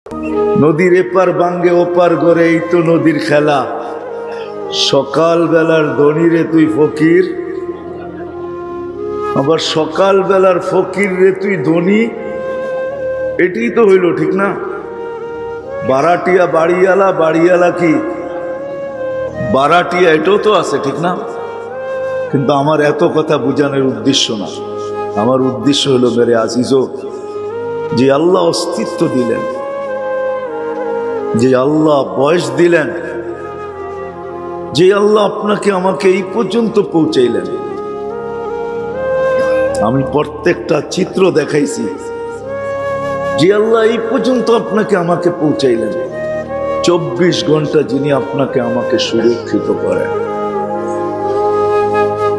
নদীর এপার ভাঙ্গে ওপার গড়ে, এই তো নদীর খেলা। সকাল বেলার ধনী রে তুই ফকির, আবার সকাল বেলার ফকির রে তুই ধনী। এটাই তো হইল, ঠিক না? বারাটিয়া বাড়িওয়ালা, বাড়িওয়ালা কি বারাটিয়া, এটাও তো আছে, ঠিক না? কিন্তু আমার এত কথা বুঝানোর উদ্দেশ্য না। আমার উদ্দেশ্য হলো মেরে আজিজো, যে আল্লাহ অস্তিত্ব দিলেন, যে আল্লাহ বয়স দিলেন, যে আল্লাহ আপনাকে আমাকে এই পর্যন্ত পৌঁছাইলেন। আমি প্রত্যেকটা চিত্র দেখাইছি, যে আল্লাহ এই পর্যন্ত আপনাকে আমাকে পৌঁছাইলেন। 24 ঘন্টা যিনি আপনাকে আমাকে সুরক্ষিত করেন,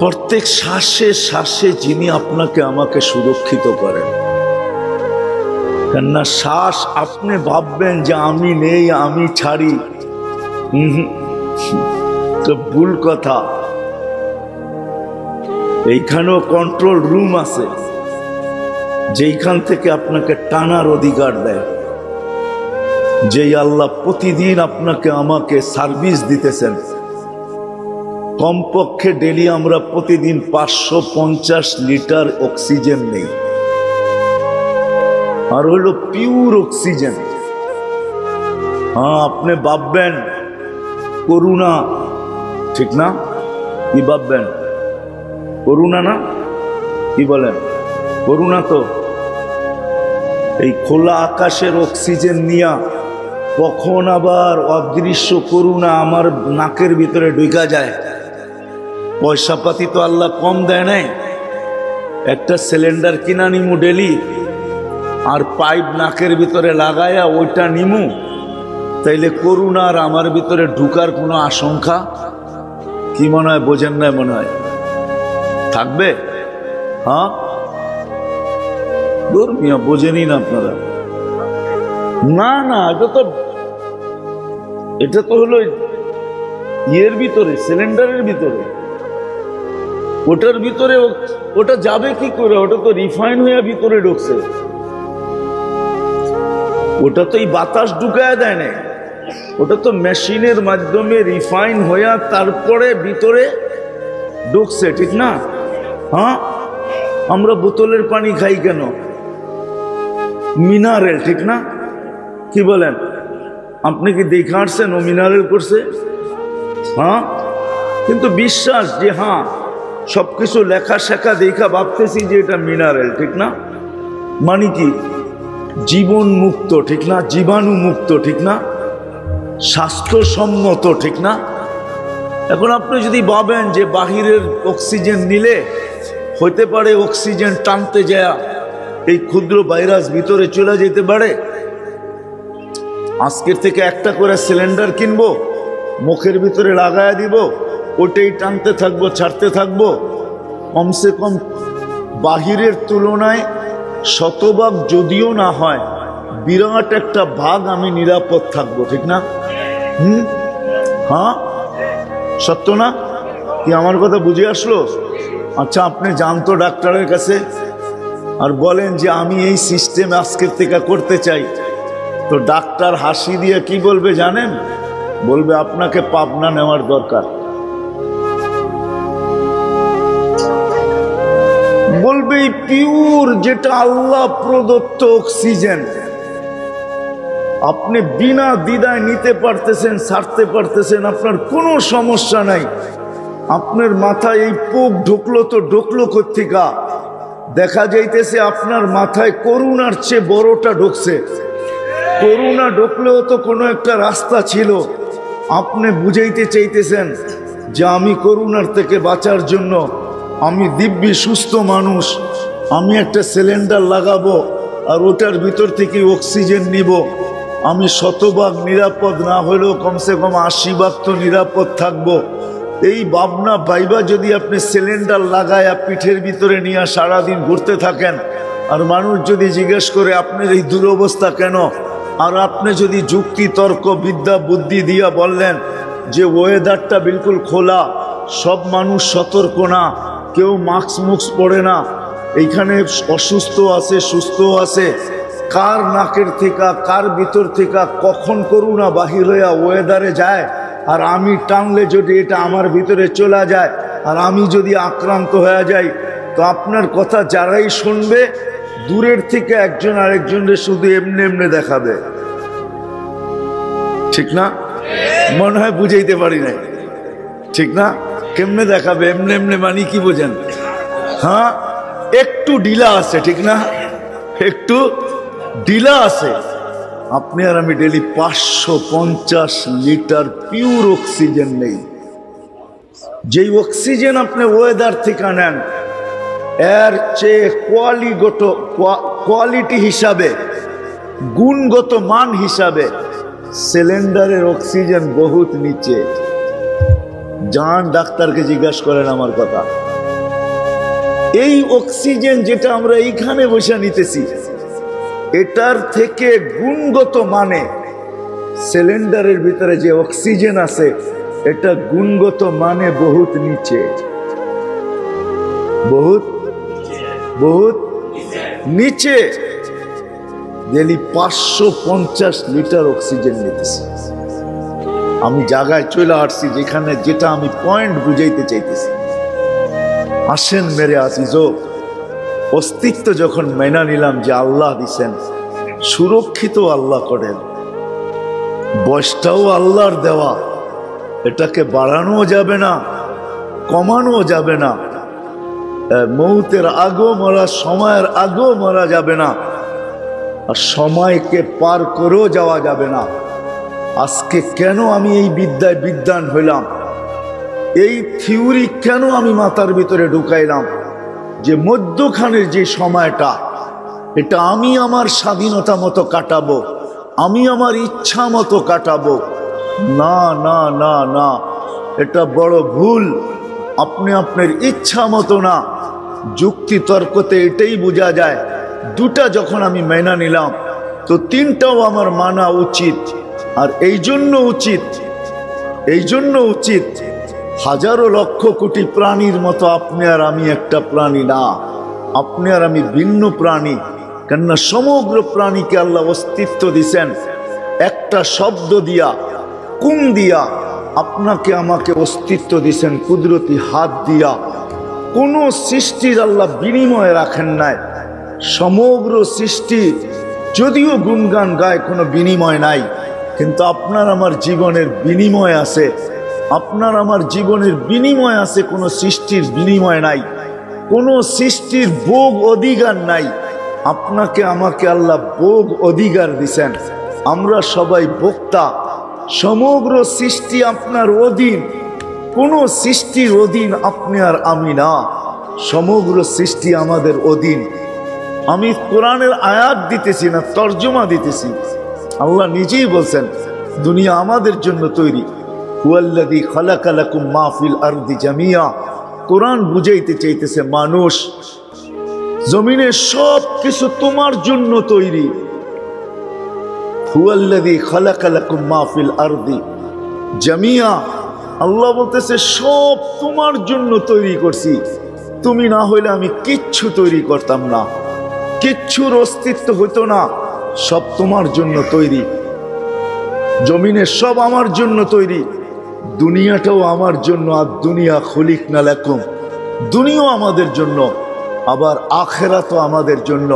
প্রত্যেক শ্বাসে শ্বাসে যিনি আপনাকে আমাকে সুরক্ষিত করেন। কেননা শ্বাস আপনি ভাববেন যে আমি নেই, আমি ছাড়ি, তো ভুল কথা। এইখানেও কন্ট্রোল রুম আছে, যেইখান থেকে আপনাকে টানার অধিকার দেয়। যেই আল্লাহ প্রতিদিন আপনাকে আমাকে সার্ভিস দিতেছেন। কমপক্ষে ডেলি আমরা প্রতিদিন 550 লিটার অক্সিজেন নেই, আর হলো পিওর অক্সিজেন। হ্যাঁ, আপনি ভাববেন করুণা, ঠিক না? কি ভাববেন? করুণা না? কি বলেন? করুণা তো এই খোলা আকাশের অক্সিজেন নিয়া কখন আবার অদৃশ্য করুণা আমার নাকের ভিতরে ঢুকা যায়। পয়সা পাতি তো আল্লাহ কম দেয় নাই। একটা সিলিন্ডার কিনা নিমু ডেলি, আর পাইপ নাকের ভিতরে লাগায়া ওইটা নিমু, তাইলে করুণার আমার ভিতরে ঢুকার কোনো আশঙ্কা কি মনে হয়? বোঝেন না মনে হয়? থাকবে? হ্যাঁ, ধর্মীয় বোঝেনই না আপনারা। না না, এটা তো হলো ইয়ের ভিতরে, সিলিন্ডারের ভিতরে। ওটার ভিতরে ওটা যাবে কি করে? ওটা তো রিফাইন হয়ে ভিতরে ঢুকছে। ওটা তো এই বাতাস ঢুকায় দেয় না, ওটা তো মেশিনের মাধ্যমে রিফাইন হইয়া তারপরে ভিতরে ঢুকছে, ঠিক না? হ্যাঁ, আমরা বোতলের পানি খাই কেন? মিনারেল, ঠিক না? কি বলেন? আপনি কি দেখে আসছেন ও মিনারেল করছে? হ্যাঁ, কিন্তু বিশ্বাস যে হ্যাঁ সবকিছু লেখা শেখা দেখা ভাবতেছি যে এটা মিনারেল, ঠিক না? মানে কি? জীবন মুক্ত, ঠিক না? জীবাণু মুক্ত, ঠিক না? স্বাস্থ্যসম্মত, ঠিক না? এখন আপনি যদি ভাবেন যে বাহিরের অক্সিজেন নিলে হইতে পারে অক্সিজেন টানতে যায় এই ক্ষুদ্র ভাইরাস ভিতরে চলে যেতে পারে। আজকের থেকে একটা করে সিলিন্ডার কিনবো, মুখের ভিতরে লাগায়া দিব, ওটাই টানতে থাকবো, ছাড়তে থাকবো। কমসে কম বাহিরের তুলনায় শতভাগ যদিও না হয়, বিরাট একটা ভাগ আমি নিরাপদ থাকবো, ঠিক না? হ্যাঁ, সত্য না? কি আমার কথা বুঝে আসলো? আচ্ছা, আপনি যান তো ডাক্তারের কাছে, আর বলেন যে আমি এই সিস্টেম আজকের থেকে করতে চাই। তো ডাক্তার হাসি দিয়ে কি বলবে জানেন? বলবে আপনাকে পাবনা নেওয়ার দরকার। বলবে পিওর যেটা আল্লাহ প্রদত্ত অক্সিজেন আপনি বিনা দ্বিধায় নিতে পারতেছেন, ছাড়তে পারতেছেন, আপনার কোনো সমস্যা নাই। আপনার মাথায় এই পোক ঢুকলো, তো ঢুকলো কোত্থেকা? দেখা যাইতেছে আপনার মাথায় করুণার চেয়ে বড়টা ঢুকছে। করুণা ঢুকলেও তো কোনো একটা রাস্তা ছিল। আপনি বুঝাইতে চাইতেছেন যে আমি করুণার থেকে বাঁচার জন্য আমি দিব্যি সুস্থ মানুষ, আমি একটা সিলিন্ডার লাগাবো আর ওটার ভিতর থেকে অক্সিজেন নিব। আমি শতভাগ নিরাপদ না হলেও কমসে কম 80 ভাগ তো নিরাপদ থাকবো। এই ভাবনা ভাইবা যদি আপনি সিলিন্ডার লাগায়া পিঠের ভিতরে নিয়ে সারাদিন ঘুরতে থাকেন, আর মানুষ যদি জিজ্ঞেস করে আপনার এই দুরবস্থা কেন, আর আপনি যদি যুক্তি তর্ক বিদ্যা বুদ্ধি দিয়া বললেন যে ওয়েদারটা বিলকুল খোলা, সব মানুষ সতর্ক না, কেউ মাস্ক মুক্স পরে না, এইখানে অসুস্থ আছে, সুস্থ আছে, কার নাকের থেকে কার ভিতর থেকে কখন করুণা বাহির হইয়া ওয়েদারে যায়, আর আমি টানলে যদি এটা আমার ভিতরে চলে যায় আর আমি যদি আক্রান্ত হয়ে যাই, তো আপনার কথা যারাই শুনবে দূরের থেকে একজন আরেকজনের শুধু এমনি এমনি দেখাবে। ঠিক না? মনে হয় বুঝাইতে পারি নাই, ঠিক না? কেমনে দেখাবে? এমনি এমনি মানে কি বোঝেন? হ্যাঁ, একটু ঢিলা আছে, ঠিক না? একটু ঢিলা আছে। আপনি আর আমি ডেলি 550 লিটার পিওর অক্সিজেন নেই। যেই অক্সিজেন আপনি ওয়েদার থেকে নেন, এর চেয়ে কোয়ালিটি হিসাবে, গুণগত মান হিসাবে সিলিন্ডারের অক্সিজেন বহুত নিচে। যান ডাক্তারকে জিজ্ঞাসা করেন আমার কথা। এই অক্সিজেন যেটা আমরা এইখানে বসে নিতেছি, এটার থেকে গুণগত মানে সিলিন্ডারের ভিতরে যে অক্সিজেন আছে, এটা গুণগত মানে বহুত নিচে, বহুত বহুত নিচে। ডেলি 550 লিটার অক্সিজেন নিতেছি। আমি জায়গায় চলে আসছি যেখানে, যেটা আমি পয়েন্ট বুঝাইতে চাইতেছি। আসেন মেরে আজিজো, অস্তিত্ব যখন মেনা নিলাম যে আল্লাহ দিছেন, সুরক্ষিত আল্লাহ করেন, বয়সটাও আল্লাহর দেওয়া, এটাকে বাড়ানো যাবে না, কমানো যাবে না। মৌতের আগেও মরা, সময়ের আগেও মরা যাবে না, আর সময়কে পার করেও যাওয়া যাবে না। আজকে কেন আমি এই বিদ্যায় বিদ্বান হইলাম, এই থিওরি কেন আমি মাথার ভিতরে ঢুকাইলাম, যে মধ্যখানের যে সময়টা, এটা আমি আমার স্বাধীনতা মতো কাটাবো, আমি আমার ইচ্ছা মতো কাটাবো। না না না না, এটা বড় ভুল। আপনি আপনার ইচ্ছা মতো না, যুক্তি তর্কতে এটাই বোঝা যায়। দুটা যখন আমি মেনা নিলাম, তো তিনটাও আমার মানা উচিত। আর এই জন্য উচিত, হাজারো লক্ষ কোটি প্রাণীর মতো আপনি আর আমি একটা প্রাণী না। আপনি আর আমি ভিন্ন প্রাণী, কেননা সমগ্র প্রাণীকে আল্লাহ অস্তিত্ব দিছেন একটা শব্দ দিয়া, কুম দিয়া। আপনাকে আমাকে অস্তিত্ব দিছেন কুদরতি হাত দিয়া। কোনো সৃষ্টির আল্লাহ বিনিময়ে রাখেন নাই। সমগ্র সৃষ্টি যদিও গুণগান গায়, কোনো বিনিময় নাই, কিন্তু আপনার আমার জীবনের বিনিময় আছে। আপনার আমার জীবনের বিনিময় আছে, কোনো সৃষ্টির বিনিময় নাই, কোনো সৃষ্টির ভোগ অধিকার নাই। আপনাকে আমাকে আল্লাহ ভোগ অধিকার দিছেন। আমরা সবাই ভোক্তা। সমগ্র সৃষ্টি আপনার অধীন, কোনো সৃষ্টির অধীন আপনি আর আমি না, সমগ্র সৃষ্টি আমাদের অধীন। আমি কোরআনের আয়াত দিতেছি না, তর্জমা দিতেছি। আল্লাহ নিজেই বলছেন দুনিয়া আমাদের জন্য তৈরি। হুয়াল্লাযী খালাকা লাকুম মা ফিল আরদি জামিয়া। কোরআন বুঝাইতে চাইতেছে মানুষ, জমিনের সব কিছু তোমার জন্য তৈরি। হুয়াল্লাযী খালাকা লাকুম মা ফিল আরদি জামিয়া। আল্লাহ বলতেছে সব তোমার জন্য তৈরি করছি। তুমি না হইলে আমি কিচ্ছু তৈরি করতাম না, কিচ্ছুর অস্তিত্ব হইতো না। সব তোমার জন্য তৈরি। জমিনের সব আমার জন্য তৈরি, দুনিয়াটাও আমার জন্য। আর দুনিয়া খুলিকনা লাকুম, দুনিয়াও আমাদের জন্য, আবার আখিরাতও আমাদের জন্য।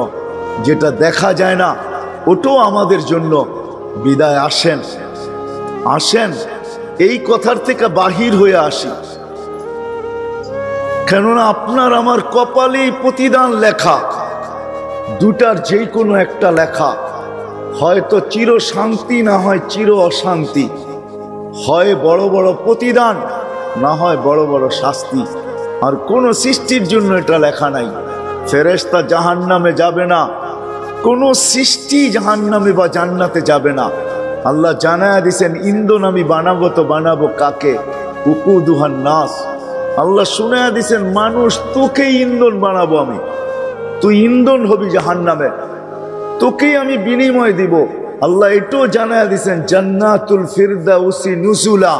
যেটা দেখা যায় না ওটাও আমাদের জন্য। বিদায় আসেন, আসেন এই কথার থেকে বাহির হয়ে আসি। কেননা আপনার আমার কপালেই প্রতিদান লেখা। দুটার যে কোনো একটা লেখা, হয়তো চির শান্তি, না হয় চির অশান্তি। হয় বড় বড় প্রতিদান, না হয় বড় বড় শাস্তি। আর কোন সৃষ্টির জন্য এটা লেখা নাই। ফেরেশতা জাহান্নামে যাবে না, কোন সৃষ্টি জাহান্নামে বা জান্নাতে যাবে না। আল্লাহ জানায়া দিছেন ইন্ধন আমি বানাবো, তো বানাবো কাকে? উকুদুহান নাস। আল্লাহ শুনায়া দিছেন মানুষ, তোকেই ইন্ধন বানাবো আমি, তুই ইন্ধন হবি জাহান্নামে, তোকেই আমি বিনিময় দিব। আল্লাহ এটাও জানায়া দিছেন জান্নাতুল ফিরদাউসি নুজুলা।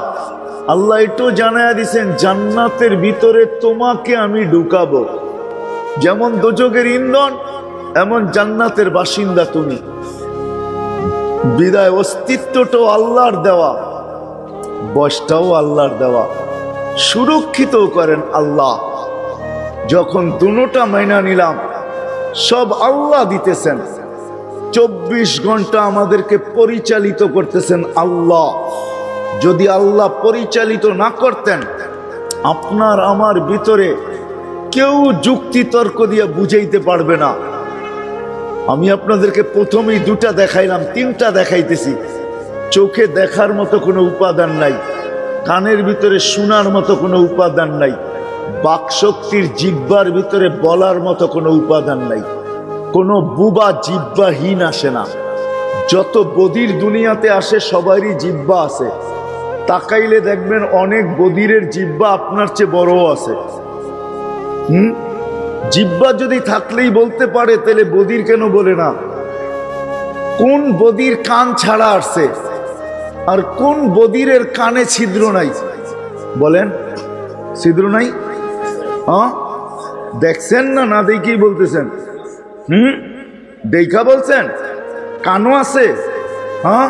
আল্লাহ এটাও জানায়া দিছেন জান্নাতের ভিতরে তোমাকে আমি ঢুকাবো। যেমন দোজখের ইন্ধন, এমন জান্নাতের বাসিন্দা তুমি। বিদায় অস্তিত্বটাও আল্লাহর দেওয়া, বয়সটাও আল্লাহর দেওয়া, সুরক্ষিত করেন আল্লাহ। যখন দুটোটা মাইনা নিলাম, সব আল্লাহ দিতেছেন। 24 ঘন্টা আমাদেরকে পরিচালিত করতেছেন আল্লাহ। যদি আল্লাহ পরিচালিত না করতেন, আপনার আমার ভিতরে কেউ যুক্তি তর্ক দিয়ে বুঝাইতে পারবে না। আমি আপনাদেরকে প্রথমেই 2টা দেখাইলাম, 3টা দেখাইতেছি। চোখে দেখার মতো কোনো উপাদান নাই, কানের ভিতরে শোনার মতো কোনো উপাদান নাই, বাকশক্তির জিহ্বার ভিতরে বলার মতো কোনো উপাদান নাই। কোনো বুবা জিহ্বাহীন আসে না। যত বধির দুনিয়াতে আসে সবারই জিহ্বা আছে। তাকাইলে দেখবেন অনেক বধিরের জিহ্বা আপনার চেয়ে বড় আছে। জিহ্বা যদি থাকলেই বলতে পারে, তাহলে বধির কেন বলে না? কোন বধির কান ছাড়া আসছে, আর কোন বধিরের কানে ছিদ্র নাই? বলেন, ছিদ্র নাই? হ্যাঁ, দেখছেন না? না দেখেই বলতেছেন? দেখা বলছেন? কানও আছে? হ্যাঁ,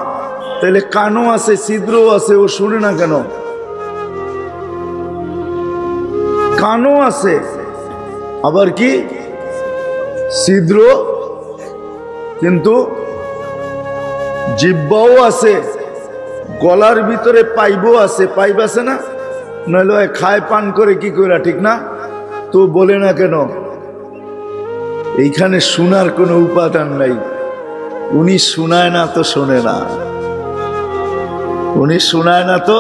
তাহলে কানও আছে, ছিদ্রও আছে, ও শুনে না কেন? কানও আছে, আবার কি ছিদ্র, কিন্তু জিহ্বাও আছে, গলার ভিতরে পাইবও আছে। পাইপ আছে না? নইলে খায় পান করে কি করে, ঠিক না? তো বলে না কেন? এইখানে শোনার কোনো উপাদান নাই। উনি শোনায় না তো শোনে না, উনি শোনায় না তো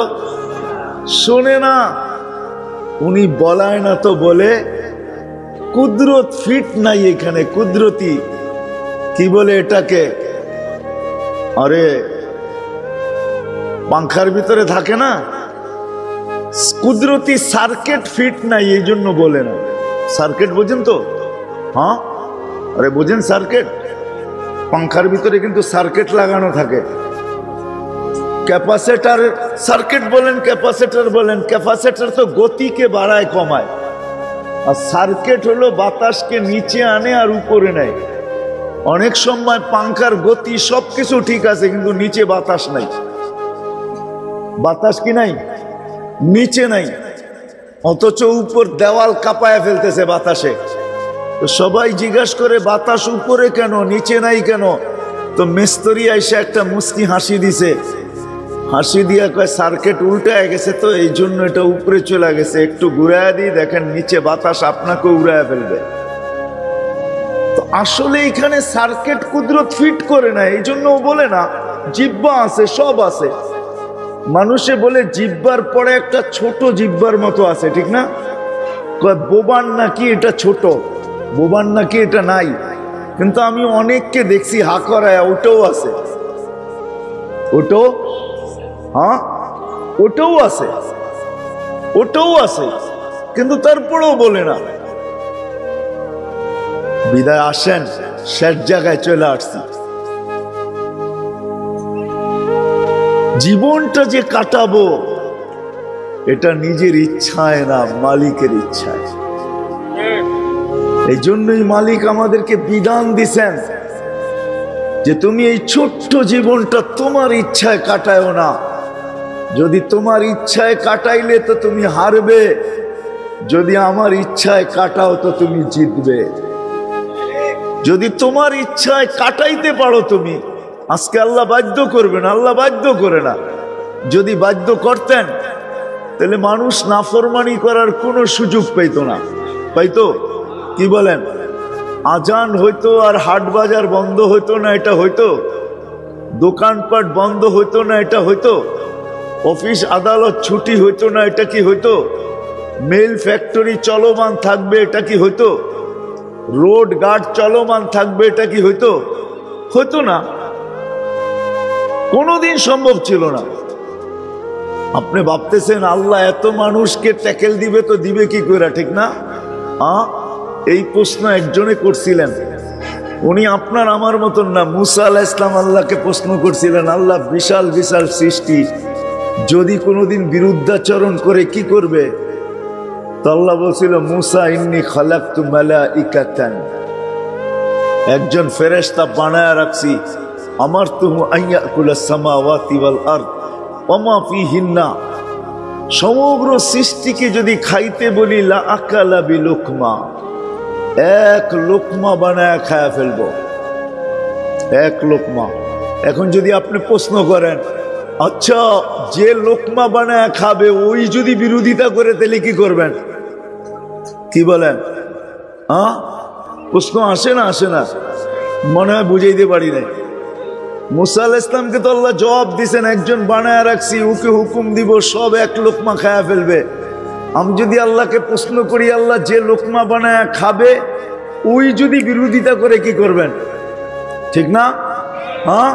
শোনে না, উনি বলায় না তো বলে। কুদরত ফিট নাই এখানে। কুদরতি কি বলে এটাকে? আরে পাংখার ভিতরে থাকে না, কুদরতি সার্কিট ফিট নাই, এই জন্য বলে না। সার্কিট বোঝেন তো? হ্যাঁ, আরে বোঝেন সার্কিট? পাংখার ভিতরে কিন্তু সার্কিট লাগানো থাকে। ক্যাপাসিটর সার্কিট বলেন, ক্যাপাসিটর বলেন। ক্যাপাসিটর তো গতিকে বাড়ায় কমায়, আর সার্কিট হলো বাতাসকে নিচে আনে আর উপরে নেয়। অনেক সময় পাংখার গতি সবকিছু ঠিক আছে, কিন্তু নিচে বাতাস নাই। বাতাস কি নাই? নিচে নাই, অথচ উপর দেওয়াল কাঁপায় ফেলতেছে বাতাসে। তো সবাই জিজ্ঞাসা করে, বাতাস উপরে কেন, নিচে নাই কেন? তো মিস্ত্রি এসে একটা মুস্কি হাসি দিছে। হাসি দিয়া কয়, সার্কিট উল্টায় গেছে, তো এই জন্য এটা উপরে চলে গেছে। একটু ঘুরায় দিই, দেখেন নিচে বাতাস আপনাকে উড়ায় ফেলবে। তো আসলে এখানে সার্কিট কুদরত ফিট করে না, এই জন্য বলে না। জিহ্বা আছে, সব আছে। মানুষে বলে জিহ্বার পরে একটা ছোট জিহ্বার মতো আছে, ঠিক না? কয় বোবান নাকি এটা ছোট, বোবান নাকি এটা নাই। কিন্তু আমি অনেককে দেখছি হা করায়, ওটাও আছে, ওটাও, হ্যাঁ ওটাও আছে, ওটাও আছে, কিন্তু তারপরেও বলে না। বিদায় আসেন, শেষ জায়গায় চলে আসছি। জীবনটা যে কাটাবো, এটা নিজের ইচ্ছায় না, মালিকের ইচ্ছায়। এই জন্যই মালিক আমাদেরকে বিধান দিছেন যে তুমি এই ছোট্ট জীবনটা তোমার ইচ্ছায় কাটায়ও না। যদি তোমার ইচ্ছায় কাটাইলে তো তুমি হারবে, যদি আমার ইচ্ছায় কাটাও তো তুমি জিতবে। যদি তোমার ইচ্ছায় কাটাইতে পারো তুমি, আজকে আল্লাহ বাধ্য করবেন, আল্লাহ বাধ্য করে না। যদি বাধ্য করতেন তাহলে মানুষ নাফরমানি করার কোনো সুযোগ পাইত না। পাইতো? কি বলেন? আজান হইতো আর হাট বাজার বন্ধ হইতো না, এটা হইতো? দোকানপাট বন্ধ হইতো না, এটা হইতো? অফিস আদালত ছুটি হইতো না, এটা কি হইতো? মেল ফ্যাক্টরি চলমান থাকবে, এটা কি হইতো? রোড গার্ড চলমান থাকবে, এটা কি হইতো? হইতো না, কোনোদিন সম্ভব ছিল না। আপনি ভাবতেছেন আল্লাহ এত মানুষকে ট্যাকেল দিবে, তো দিবে কি করে, ঠিক না? এই প্রশ্ন একজনে করছিলেন, উনি আপনার আমার মতন না। মুসা আলাইহিস সালাম আল্লাহকে প্রশ্ন করছিলেন, আল্লাহ বিশাল বিশাল সৃষ্টি, যদি কোনোদিন বিরুদ্ধাচরণ করে কি করবে? তো আল্লাহ বলছিল, মুসা ইন্নী খালাকতু মালাইকাতান, একজন ফেরেশতা বানায়া রাখছি, আমারতুহু আইয়াকুলাস সামাওয়াতি ওয়াল আরদ ওয়া মা ফিহিন্না। সমগ্র সৃষ্টিকে যদি খাইতে বলি লা আকালা বিলুকমা, এক লোকমা বানায়া খায়া ফেলবো, এক লোকমা। এখন যদি আপনি প্রশ্ন করেন, আচ্ছা যে লোকমা বানায় খাবে ওই যদি বিরোধিতা করে তাহলে কি করবেন? কি বলেন? হ্যাঁ, প্রশ্ন আসে না? আসে না? মনে হয় বুঝাইতে পারি না। মুসা আলাইহিস সালামকে তো আল্লাহ জবাব দিছেন, একজন বানায় রাখছি, ওকে হুকুম দিব সব এক লোকমা খায়া ফেলবে। আমি যদি আল্লাহকে প্রশ্ন করি, আল্লাহ যে লোকমা বানায় খাবে ওই যদি বিরোধিতা করে কি করবেন? ঠিক না? হ্যাঁ।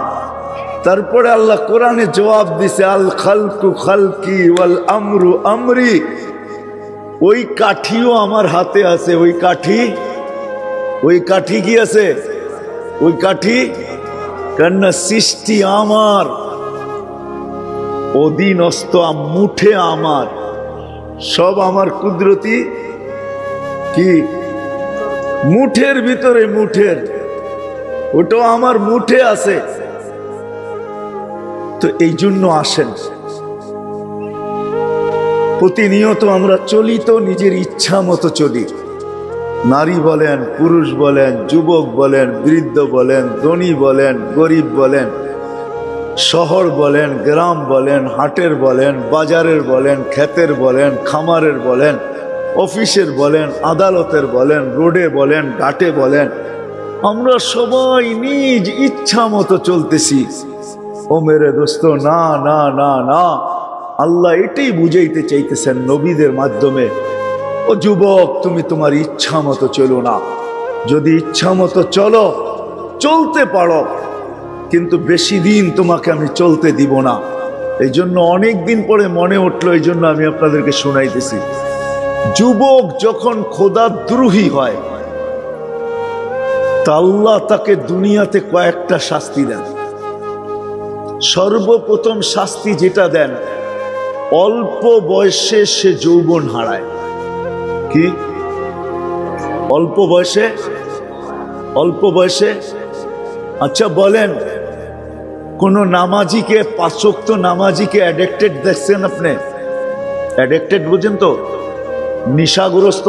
তারপরে আল্লাহ কোরআনে জবাব দিছে, আল খালকু খালকি ওয়াল আমরু আমরি। ওই কাঠিও আমার হাতে আছে। ওই কাঠি, ওই কাঠি কি আছে? ওই কাঠি, কেননা সৃষ্টি আমার, অধীনস্থ মুঠে আমার, সব আমার কুদরতি কি মুঠের ভিতরে, মুঠের, ওটাও আমার মুঠে আছে। তো এই জন্য আসেন, প্রতিনিয়ত আমরা চলি তো নিজের ইচ্ছা মতো চলি। নারী বলেন, পুরুষ বলেন, যুবক বলেন, বৃদ্ধ বলেন, ধনী বলেন, গরিব বলেন, শহর বলেন, গ্রাম বলেন, হাটের বলেন, বাজারের বলেন, ক্ষেতের বলেন, খামারের বলেন, অফিসের বলেন, আদালতের বলেন, রোডে বলেন, ঘাটে বলেন, আমরা সবাই নিজ ইচ্ছা মতো চলতেছি। ও মেরে দোস্ত, না না না না, আল্লাহ এটাই বুঝাইতে চাইতেছেন নবীদের মাধ্যমে। ও যুবক, তুমি তোমার ইচ্ছা মতো চলো না। যদি ইচ্ছা মতো চলো, চলতে পারো, কিন্তু বেশি দিন তোমাকে আমি চলতে দিব না। এই জন্য অনেক দিন পরে মনে উঠলো, এই জন্য আমি আপনাদেরকে শোনাইতেছি। যুবক যখন খোদাদ্রোহী হয় তা আল্লাহ তাকে দুনিয়াতে কয়েকটা শাস্তি দেন। সর্বপ্রথম শাস্তি যেটা দেন, অল্প বয়সে সে যৌবন হারায়। কি? অল্প বয়সে? অল্প বয়সে? আচ্ছা বলেন, কোন নামাজিকে, 5 ওয়াক্ত নামাজিকে অ্যাডিক্টেড দেখছেন আপনি? অ্যাডিক্টেড বুঝেন তো? নেশাগ্রস্ত,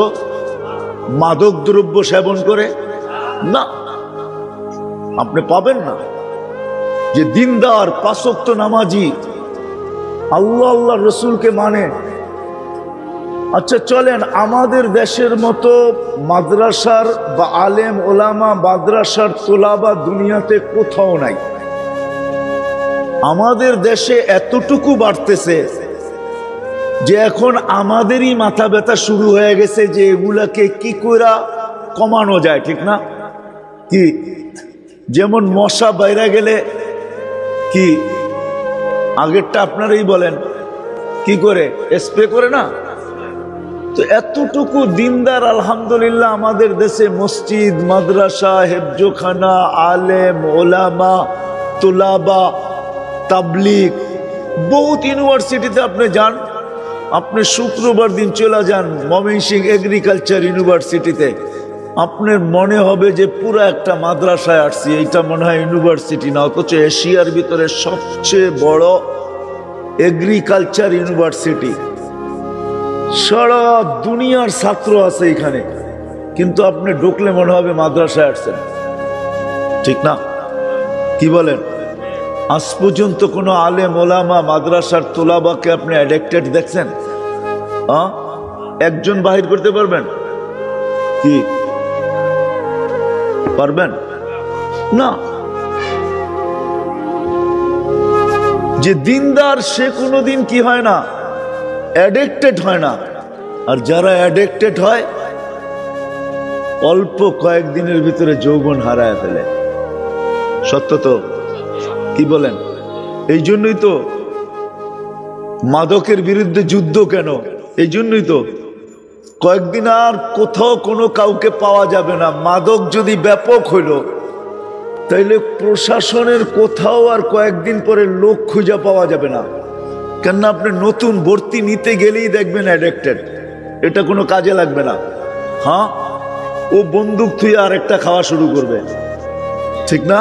মাদক দ্রব্য সেবন করে? না, আপনি পাবেন না। যে দিনদার, 5 ওয়াক্ত নামাজি, আল্লাহ আল্লাহ রসুলকে মানে। আচ্ছা চলেন, আমাদের দেশের মতো মাদ্রাসার বা আলেম ওলামা, মাদ্রাসার তোলাবা দুনিয়াতে কোথাও নাই। আমাদের দেশে এতটুকু বাড়তেছে যে এখন আমাদেরই মাথা ব্যথা শুরু হয়ে গেছে যে এগুলাকে কি করে কমানো যায়। ঠিক না? কি? যেমন মশা বাইরে গেলে কি আগেরটা আপনারাই বলেন, কি করে? স্প্রে করে না? তো এতটুকু দিনদার আলহামদুলিল্লাহ আমাদের দেশে মসজিদ, মাদ্রাসা, হেফজোখানা, আলেম ওলামা, তোলাবা, তাবলিগ, বহুত ইউনিভার্সিটিতে আপনি যান। আপনি শুক্রবার দিন চলে যান ময়মনসিংহ এগ্রিকালচার ইউনিভার্সিটিতে, আপনার মনে হবে যে পুরো একটা মাদ্রাসায় আসছি, এইটা মনে হয় ইউনিভার্সিটি না, অথচ এশিয়ার ভিতরে সবচেয়ে বড় এগ্রিকালচার ইউনিভার্সিটি। সারা দুনিয়ার ছাত্র আছে এখানে, কিন্তু আপনি ঢুকলে মনে হবে মাদ্রাসায় আসছেন। ঠিক না? কি বলেন? আজ পর্যন্ত কোনো আলেম ওলামা, মাদ্রাসার তোলাবাকে আপনি অ্যাডিক্টেড দেখছেন? একজন বাহির করতে পারবেন? কি পারবেন? না। যে দিনদার সে কোনোদিন কি হয় না, অ্যাডিক্টেড হয় না। আর যারা অ্যাডিক্টেড হয় অল্প কয়েকদিনের ভিতরে যৌবন হারায় ফেলে। সত্য তো? কি বলেন? এই জন্যই তো মাদকের বিরুদ্ধে যুদ্ধ। কেন? এই জন্যই তো কয়েকদিন আর কোথাও কোনো কাউকে পাওয়া যাবে না। মাদক যদি ব্যাপক হইল তাইলে প্রশাসনের কোথাও আর কয়েকদিন পরে লোক খুঁজে পাওয়া যাবে না। কেননা আপনি নতুন ভর্তি নিতে গেলেই দেখবেন অ্যাডিক্টেড, এটা কোনো কাজে লাগবে না। হ্যাঁ, ও বন্দুক থুয়ে আরেকটা খাওয়া শুরু করবে। ঠিক না?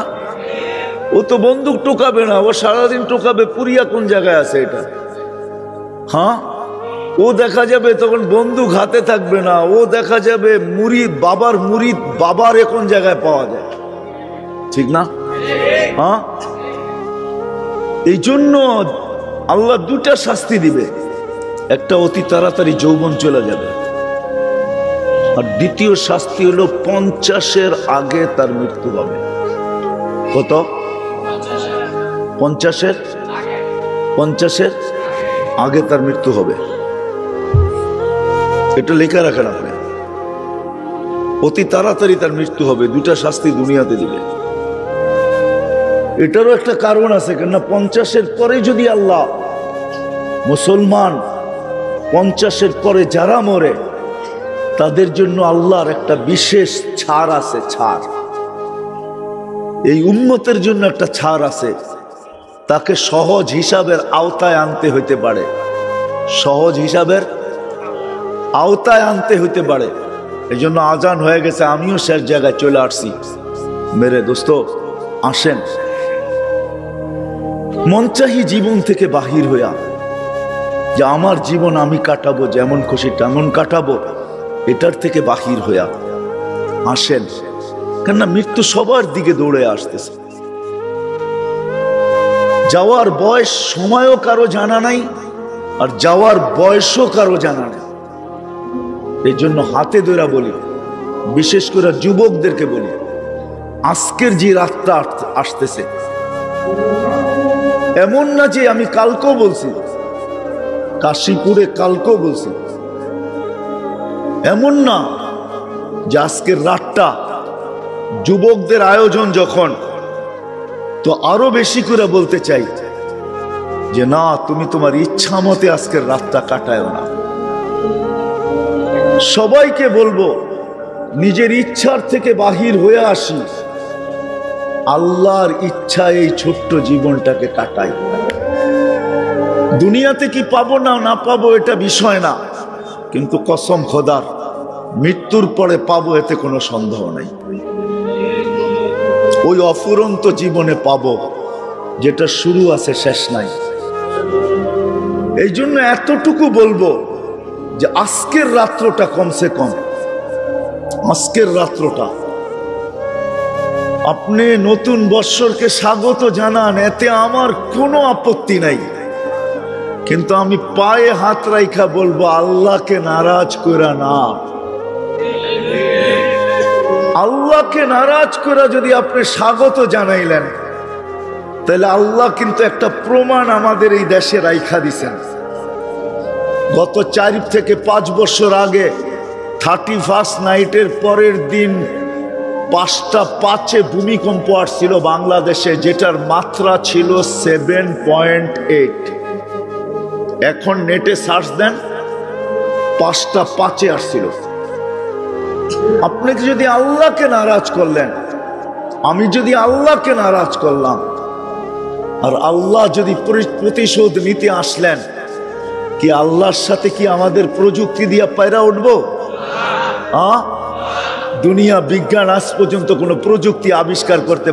ও তো বন্দুক টোকাবে না, ও সারাদিন টোকাবে পুরিয়া কোন জায়গায় আছে এটা। হ্যাঁ, ও দেখা যাবে তখন বন্দুক হাতে থাকবে না, ও দেখা যাবে মুরিদ বাবার কোন জায়গায় পাওয়া যায়। ঠিক না? হ্যাঁ, এই জন্য আল্লাহ দুটা শাস্তি দিবে, একটা অতি তাড়াতাড়ি যৌবন চলে যাবে, আর দ্বিতীয় শাস্তি হলো 50-এর আগে তার মৃত্যু হবে। কত? 50-এর আগে তার মৃত্যু হবে। এটা লেখা রাখেন আপনি, অতি তাড়াতাড়ি তার মৃত্যু হবে, দুটা শাস্তি দুনিয়াতে দিবে। এটারও একটা কারণ আছে, কেননা 50-এর পরে যদি আল্লাহ মুসলমান 50-এর পরে যারা মরে তাদের জন্য আল্লাহর একটা বিশেষ ছাড় আছে। ছাড় এই উম্মতের জন্য একটা ছাড় আছে, তাকে সহজ হিসাবের আওতায় আনতে হইতে পারে, সহজ হিসাবের আওতায় আনতে হইতে পারে। এই জন্য আজান হয়ে গেছে, আমিও শেষ জায়গায় চলে আসছি। মেরে দোস্ত আসেন, মন চাহি জীবন থেকে বাহির হইয়া, যে আমার জীবন আমি কাটাবো, যেমন খুশি তেমন কাটাবো, এটার থেকে বাহির হইয়া আসেন। কেননা মৃত্যু সবার দিকে দৌড়ে আসতেছে। যাওয়ার বয়স সময়ও কারো জানা নাই, আর যাওয়ার বয়সও কারো জানা নেই। এই জন্য হাতে ধরা বলি, বিশেষ করে যুবকদেরকে বলি, আজকের যে রাতটা আসতেছে, এমন না যে আমি কালকেও বলছি, কাশীপুরে কালকেও বলছি, এমন না যে আজকের রাতটা যুবকদের আয়োজন যখন, তো আরো বেশি করে বলতে চাই যে না, তুমি তোমার ইচ্ছা মতে আজকের রাতটা কাটায়ও না। সবাইকে বলবো নিজের ইচ্ছার থেকে বাহির হয়ে আসি, আল্লাহর ইচ্ছা এই ছোট্ট জীবনটাকে কাটাই। দুনিয়াতে কি পাবো না না পাবো এটা বিষয় না, কিন্তু কসম খোদার মৃত্যুর পরে পাবো এতে কোনো সন্দেহ নাই। ওই অফুরন্ত জীবনে পাবো যেটা শুরু আছে শেষ নাই। এই জন্য এতটুকু বলবো যে আজকের রাত্রটা, কমসে কম আজকের রাত্রটা আপনি নতুন বৎসরকে স্বাগত জানান, এতে আমার কোনো আপত্তি নাই। কিন্তু আমি পায়ে হাত রাইখা বলবো, আল্লাহকে নারাজ কইরা না। আল্লাহকে নারাজ কইরা যদি আপনি স্বাগত জানাইলেন, তাহলে আল্লাহ কিন্তু একটা প্রমাণ আমাদের এই দেশে রাইখা দিছেন। গত 4 থেকে 5 বছর আগে 31 নাইটের পরের দিন 5টা 5-এ ভূমিকম্প আসছিল বাংলাদেশে, যেটার মাত্রা ছিল 7.8। এখন নেটে সার্চ দেন, 5টা 5-এ আসছিল। আপনি যদি আল্লাহকে নারাজ করলেন, আমি যদি আল্লাহকে নারাজ করলাম, আর আল্লাহ যদি প্রতিশোধ নিতে আসলেন, কি আল্লাহর সাথে কি আমাদের প্রযুক্তি দিয়ে পায়রা উঠবো? দুনিয়া বিজ্ঞান আজ পর্যন্ত কোনো প্রযুক্তি আবিষ্কার করতে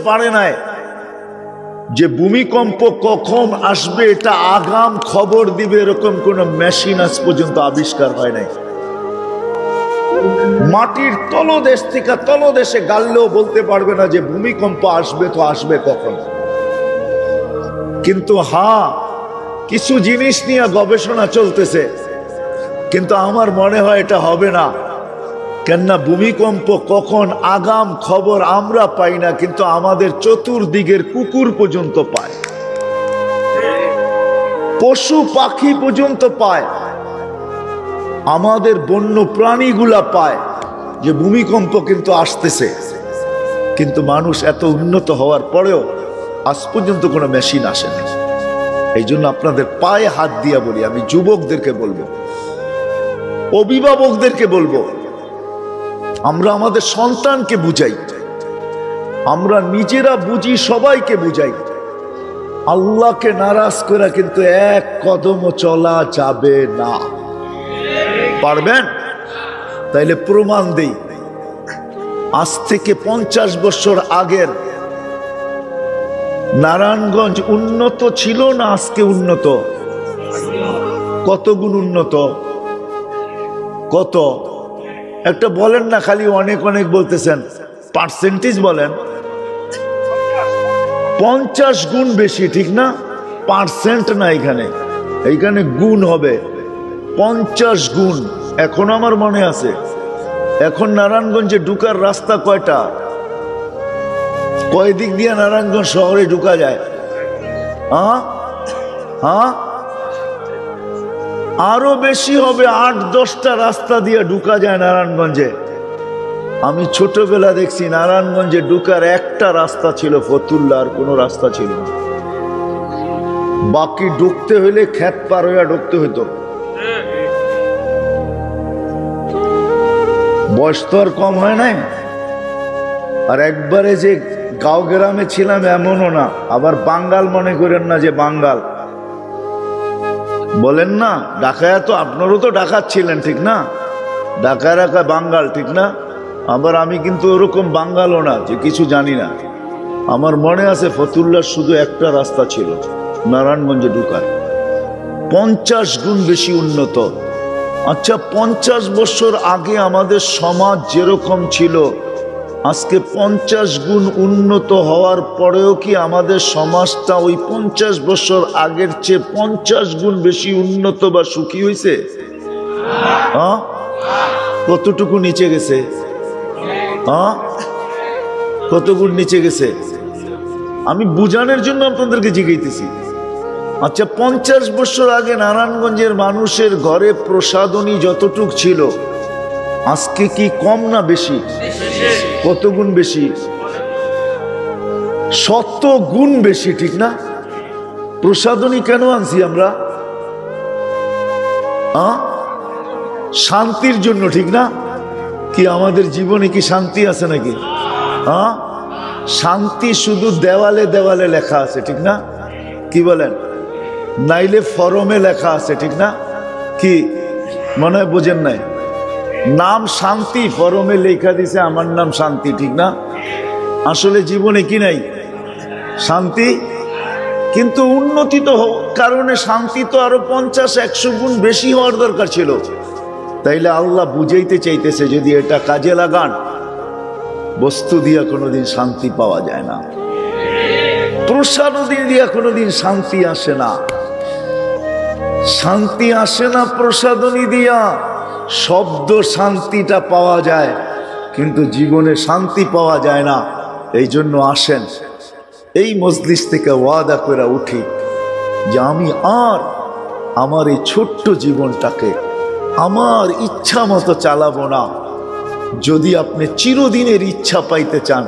পারে নাই, যে ভূমিকম্প কখন আসবে এটা আগাম খবর দিবে, এরকম কোন মেশিন আজ পর্যন্ত আবিষ্কার হয় নাই। মাটির তলদেশ থেকে তলদেশে গাললেও বলতে পারবে না যে ভূমিকম্প আসবে, তো আসবে কখন। কিন্তু হ্যাঁ, কিছু জিনিস নিয়ে গবেষণা চলতেছে, কিন্তু আমার মনে হয় এটা হবে না। কেননা ভূমিকম্প কখন আগাম খবর আমরা পাই না, কিন্তু আমাদের চতুর্দিকের কুকুর পর্যন্ত পায়, পশু পাখি পর্যন্ত পায়, আমাদের বন্য প্রাণীগুলা পায় যে ভূমিকম্প কিন্তু আসতেছে। কিন্তু মানুষ এত উন্নত হওয়ার পরেও আজ পর্যন্ত কোনো মেশিন আসেনি। এই জন্য আপনাদের পায়ে হাত দিয়া বলি, আমি যুবকদেরকে বলবো, অভিভাবকদেরকে বলবো, আমরা আমাদের সন্তানকে বুঝাই, আমরা নিজেরা বুঝি, সবাইকে বুঝাই, আল্লাহকে নারাজ করা কিন্তু এক কদমও চলা যাবে না। পারবেন? তাইলে প্রমাণ দেই। আজ থেকে 50 বছর আগের নারায়ণগঞ্জ উন্নত ছিল না আজকে উন্নত? কত গুণ উন্নত? কত? একটা বলেন না, খালি অনেক অনেক বলতেছেন, পার্সেন্টেজ বলেন। 50 গুণ বেশি, ঠিক না? পার্সেন্ট না, এইখানে গুণ হবে 50 গুণ। এখন আমার মনে আছে, এখন নারায়ণগঞ্জে ঢুকার রাস্তা কয়টা? কয় দিক দিয়ে নারায়ণগঞ্জ শহরে ঢুকা যায়? আরো বেশি হবে, 8-10টা রাস্তা দিয়ে ঢুকা যায় নারায়ণগঞ্জে। আমি ছোটবেলা দেখছি নারায়ণগঞ্জে ঢুকার একটা রাস্তা ছিল, ফতুল্লা, আর কোনো রাস্তা ছিল না। বাকি ঢুকতে হইলে ক্ষেত পার হইয়া ঢুকতে হইতো। বয়স তো আর কম হয় নাই। আর একবারে যে গাঁও গ্রামে ছিলাম এমনও না, আবার বাঙ্গাল মনে করেন না যে বাঙ্গাল বলেন না। ঢাকায় তো আপনারও তো ঢাকার ছিলেন, ঠিক না? ঢাকায় রাখা বাঙ্গাল, ঠিক না? আবার আমি কিন্তু ওরকম বাঙ্গালও না যে কিছু জানি না। আমার মনে আছে ফতুল্লার শুধু একটা রাস্তা ছিল নারায়ণগঞ্জে ঢুকার, 50 গুণ বেশি উন্নত। আচ্ছা, 50 বছর আগে আমাদের সমাজ যেরকম ছিল, আজকে 50 গুণ উন্নত হওয়ার পরেও কি আমাদের সমাজটা ওই 50 বছর আগের চেয়ে 50 গুণ বেশি উন্নত বা সুখী হয়েছে? কতটুকু নিচে গেছে? কত গুণ নিচে গেছে? আমি বুঝানোর জন্য আপনাদেরকে জিজ্ঞাসা। আচ্ছা, 50 বছর আগে নারায়ণগঞ্জের মানুষের ঘরে প্রসাদনী যতটুক ছিল, আজকে কি কম না বেশি? কত গুণ বেশি? 100 গুণ বেশি, ঠিক না? প্রসাদনী কেন আনছি আমরা? শান্তির জন্য, ঠিক না? কি আমাদের জীবনে কি শান্তি আছে নাকি? শান্তি শুধু দেওয়ালে দেওয়ালে লেখা আছে, ঠিক না? কি বলেন? নাইলে ফরমে লেখা আছে, ঠিক না? কি মনে হয় বোঝেন নাই? নাম শান্তি, ফরমে লেখা দিছে আমার নাম শান্তি, ঠিক না? আসলে জীবনে কি নাই? শান্তি। কিন্তু উন্নতি তো কারণে শান্তি তো আরো 50-100 গুণ বেশি হওয়ার দরকার ছিল। তাইলে আল্লাহ বুঝাইতে চাইতেছে, যদি এটা কাজে লাগান, বস্তু দিয়া কোনোদিন শান্তি পাওয়া যায় না, প্রসাদনী দিয়া কোনোদিন শান্তি আসে না। শান্তি আসে না প্রসাদনী দিয়া, শব্দ শান্তিটা পাওয়া যায়, কিন্তু জীবনে শান্তি পাওয়া যায় না। এই জন্য আসেন, এই মজলিস থেকে ওয়াদা করে উঠি যে আমি আর আমার এই ছোট্ট জীবনটাকে আমার ইচ্ছা মতো চালাবো না। যদি আপনি চিরদিনের ইচ্ছা পাইতে চান,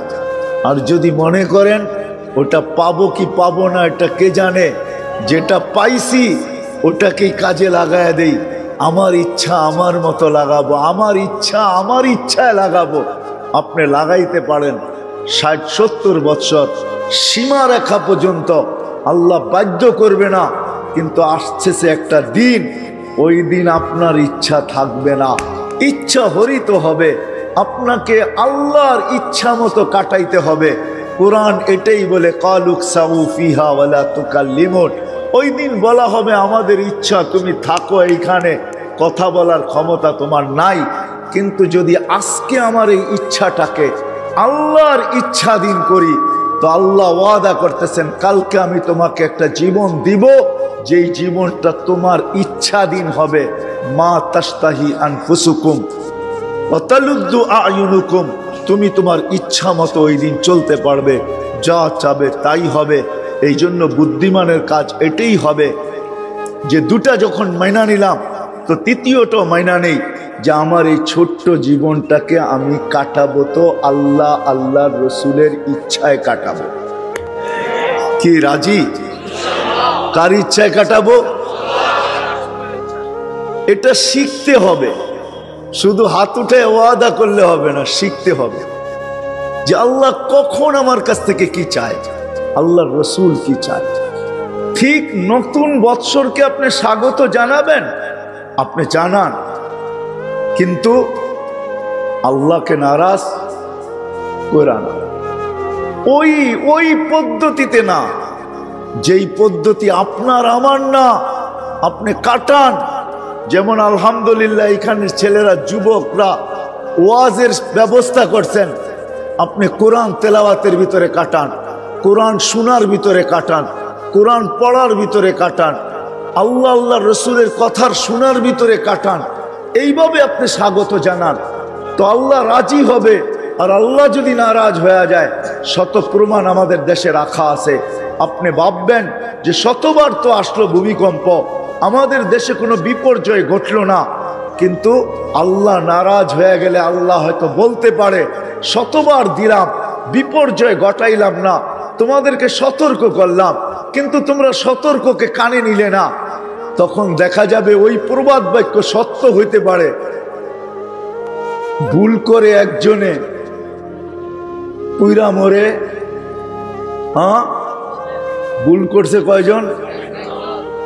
আর যদি মনে করেন ওটা পাবো কি পাবো না এটা কে জানে, যেটা পাইছি ওটাকেই কাজে লাগায় দেই। আমার ইচ্ছা আমার মতো লাগাবো, আমার ইচ্ছা আমার ইচ্ছায় লাগাবো। আপনি লাগাইতে পারেন 60-70 বছর, সীমারেখা পর্যন্ত আল্লাহ বাধ্য করবে না। কিন্তু আসছে একটা দিন, ওই দিন আপনার ইচ্ছা থাকবে না, ইচ্ছা হরিত হবে। আপনাকে আল্লাহর ইচ্ছা মতো কাটাইতে হবে। কোরআন এটাই বলে, কালুক সাউ ফিহা ওয়ালা তুকাল্লিমুন। ওই দিন বলা হবে আমাদের ইচ্ছা, তুমি থাকো এইখানে, কথা বলার ক্ষমতা তোমার নাই। কিন্তু যদি আজকে আমার এই ইচ্ছাটাকে আল্লাহর ইচ্ছাধীন করি, তো আল্লাহ ওয়াদা করতেছেন কালকে আমি তোমাকে একটা জীবন দিব, যেই জীবনটা তোমার ইচ্ছাধীন হবে। মা তাস্তাহি আনফুসুকুম ওয়া তালুদ্দু আয়ুনুকুম। তুমি তোমার ইচ্ছা মতো ওই দিন চলতে পারবে, যা চাবে তাই হবে। এই জন্য বুদ্ধিমানের কাজ এটাই হবে যে দুটা যখন মাইনা নিলাম, তো তৃতীয়টা মাইনা নেই যে আমার এই ছোট্ট জীবনটাকে আমি কাটাবো তো আল্লাহ আল্লাহর রসুলের ইচ্ছায় কাটাবো। কি রাজি? কার ইচ্ছায় কাটাবো? এটা শিখতে হবে। শুধু হাত উঠে ওয়াদা করলে হবে না, শিখতে হবে যে আল্লাহ কখন আমার কাছ থেকে কি চায়, আল্লাহর রসুল কি চায়। ঠিক নতুন বৎসরকে আপনি স্বাগত জানাবেন, আপনি জানান, কিন্তু আল্লাহকে নারাজ কইরা না, ওই পদ্ধতিতে না, যেই পদ্ধতি আপনার আমার না, আপনি কাটান। যেমন আলহামদুলিল্লাহ এখানের ছেলেরা, যুবকরা ওয়াজের ব্যবস্থা করছেন, আপনি কোরআন তেলাওয়াতের ভিতরে কাটান, কোরআন শোনার ভিতরে কাটান, কোরআন পড়ার ভিতরে কাটান, আল্লাহ আল্লাহ রসুলের কথার শোনার ভিতরে কাটান। এইভাবে আপনি স্বাগত জানান, তো আল্লাহ রাজি হবে। আর আল্লাহ যদি নারাজ হয়ে যায়, শত প্রমাণ আমাদের দেশে রাখা আছে। আপনি ভাববেন যে শতবার তো আসলো ভূমিকম্প, আমাদের দেশে কোনো বিপর্যয় ঘটল না, কিন্তু আল্লাহ নারাজ হয়ে গেলে আল্লাহ হয়তো বলতে পারে, শতবার দিলাম, বিপর্যয় ঘটাইলাম না, তোমাদেরকে সতর্ক করলাম, কিন্তু তোমরা সতর্ককে কানে নিলে না। তখন দেখা যাবে ওই প্রবাদ বাক্য সত্য হইতে পারে। ভুল করে একজনে পুইরা মরে, হ্যাঁ, ভুল করছে কয়জন,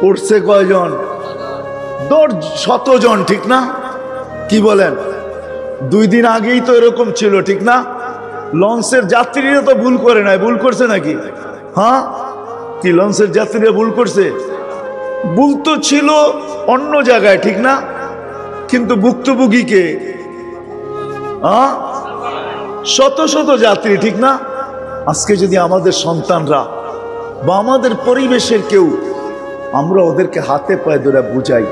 পড়ছে কয়জন, ১০ জন, ঠিক না? কি বলেন? 2 দিন আগেই তো এরকম ছিল, ঠিক না? লঞ্চের যাত্রীরা তো ভুল করে নাই, ভুল করছে নাকি? হ্যাঁ, কি লঞ্চের যাত্রীরা ভুল করছে? ভুল তো ছিল অন্য জায়গায়, ঠিক না? কিন্তু ভুক্তভোগী কে? হ্যাঁ, শত শত যাত্রী, ঠিক না? আজকে যদি আমাদের সন্তানরা বা আমাদের পরিবেশের কেউ, আমরা ওদেরকে হাতে পায়ে ধরে বুঝাই,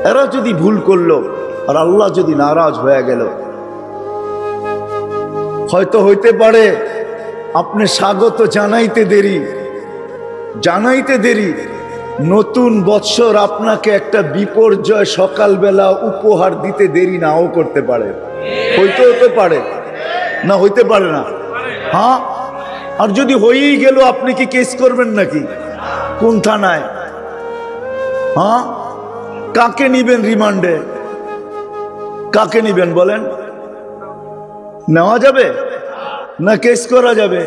এরা যদি ভুল করলো আর আল্লাহ যদি নারাজ হয়ে গেল, হয়তো হইতে পারে আপনি স্বাগত জানাইতে দেরি, নতুন বৎসর আপনাকে একটা বিপর্যয় সকালবেলা উপহার দিতে দেরি নাও করতে পারে, হইতে পারে না, হইতে পারে না? হ্যাঁ, আর যদি হয়েই গেল, আপনি কি কেস করবেন নাকি? কোন থানায়? হ্যাঁ, কাকে নিবেন রিমান্ডে? কাকে নিবেন বলেন? নেওয়া যাবে না? কেস করা যাবে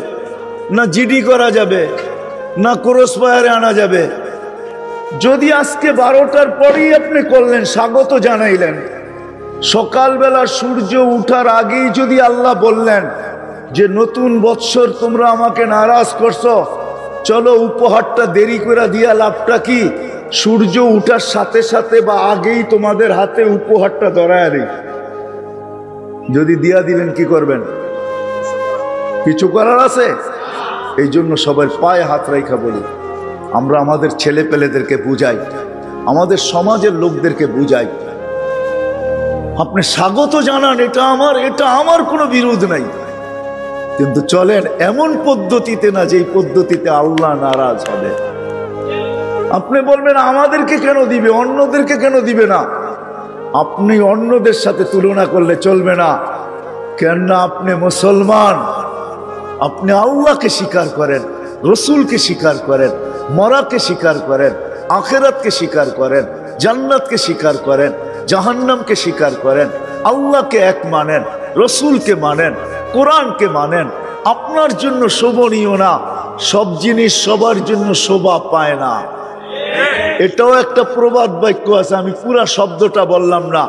না? জিডি করা যাবে না? ক্রস ফায়ারে আনা যাবে? যদি আজকে 12টার পরেই আপনি করলেন, স্বাগত জানাইলেন, সকালবেলা সূর্য উঠার আগেই যদি আল্লাহ বললেন যে নতুন বৎসর তোমরা আমাকে নারাজ করছো, চলো উপহারটা দেরি করে দিয়া লাভটা কি? সূর্য উঠার সাথে সাথে বা আগেই তোমাদের হাতে উপহারটা ধরায় দিই। যদি দিয়া দিলেন, কি করবেন? কিছু করার আছে? এই জন্য সবাই পায়ে হাত রাইখা বলি, আমরা আমাদের ছেলে পেলেদেরকে বুঝাই, আমাদের সমাজের লোকদেরকে বুঝাই, আপনি স্বাগত জানান, এটা আমার কোনো বিরোধ নাই, কিন্তু চলেন এমন পদ্ধতিতে না যেই পদ্ধতিতে আল্লাহ নারাজ হবে। আপনি বলবেন আমাদেরকে কেন দিবে, অন্যদেরকে কেন দিবে না? আপনি অন্যদের সাথে তুলনা করলে চলবে না, কেননা আপনি মুসলমান, আপনি আল্লাহকে স্বীকার করেন, রসুলকে স্বীকার করেন, মরাকে স্বীকার করেন, আখিরাতকে স্বীকার করেন, জান্নাতকে স্বীকার করেন, জাহান্নামকে স্বীকার করেন, আল্লাহকে এক মানেন, রসুলকে মানেন, কোরআনকে মানেন। আপনার জন্য শোভনীয় না, সব জিনিস সবার জন্য শোভা পায় না। এটাও একটা প্রবাদ বাক্য আছে, আমি পুরা শব্দটা বললাম না,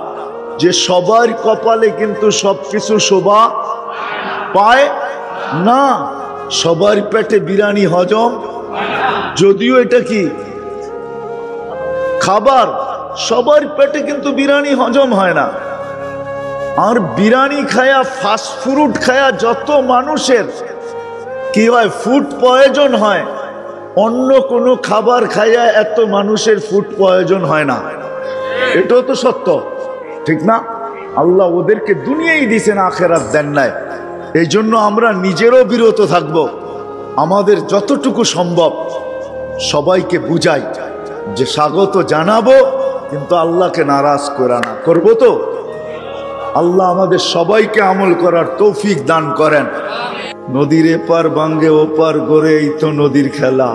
যে সবার কপালে কিন্তু সবকিছু শোভা পায় না, সবার পেটে বিরিয়ানি হজম, যদিও এটা কি খাবার, সবার পেটে কিন্তু বিরিয়ানি হজম হয় না। আর বিরিয়ানি খায়া, ফাস্ট ফুড খায়া যত মানুষের কি হয়, ফুড পয়জন হয়, অন্য কোনো খাবার খায়া এত মানুষের ফুড পয়জন হয় না। এটাও তো সত্য, ঠিক না? আল্লাহ ওদেরকে দুনিয়াই দিয়েছেন, আখিরাত দেন নাই। এই জন্য আমরা নিজেরও বিরত থাকব, আমাদের যতটুকু সম্ভব সবাইকে বুঝাই যে স্বাগত জানাবো, কিন্তু আল্লাহকে নারাজ করা না, করবো তো? আল্লাহ আমাদের সবাইকে আমল করার তৌফিক দান করেন। নদীর এপার ভাঙ্গে ওপার গড়ে, এই তো নদীর খেলা,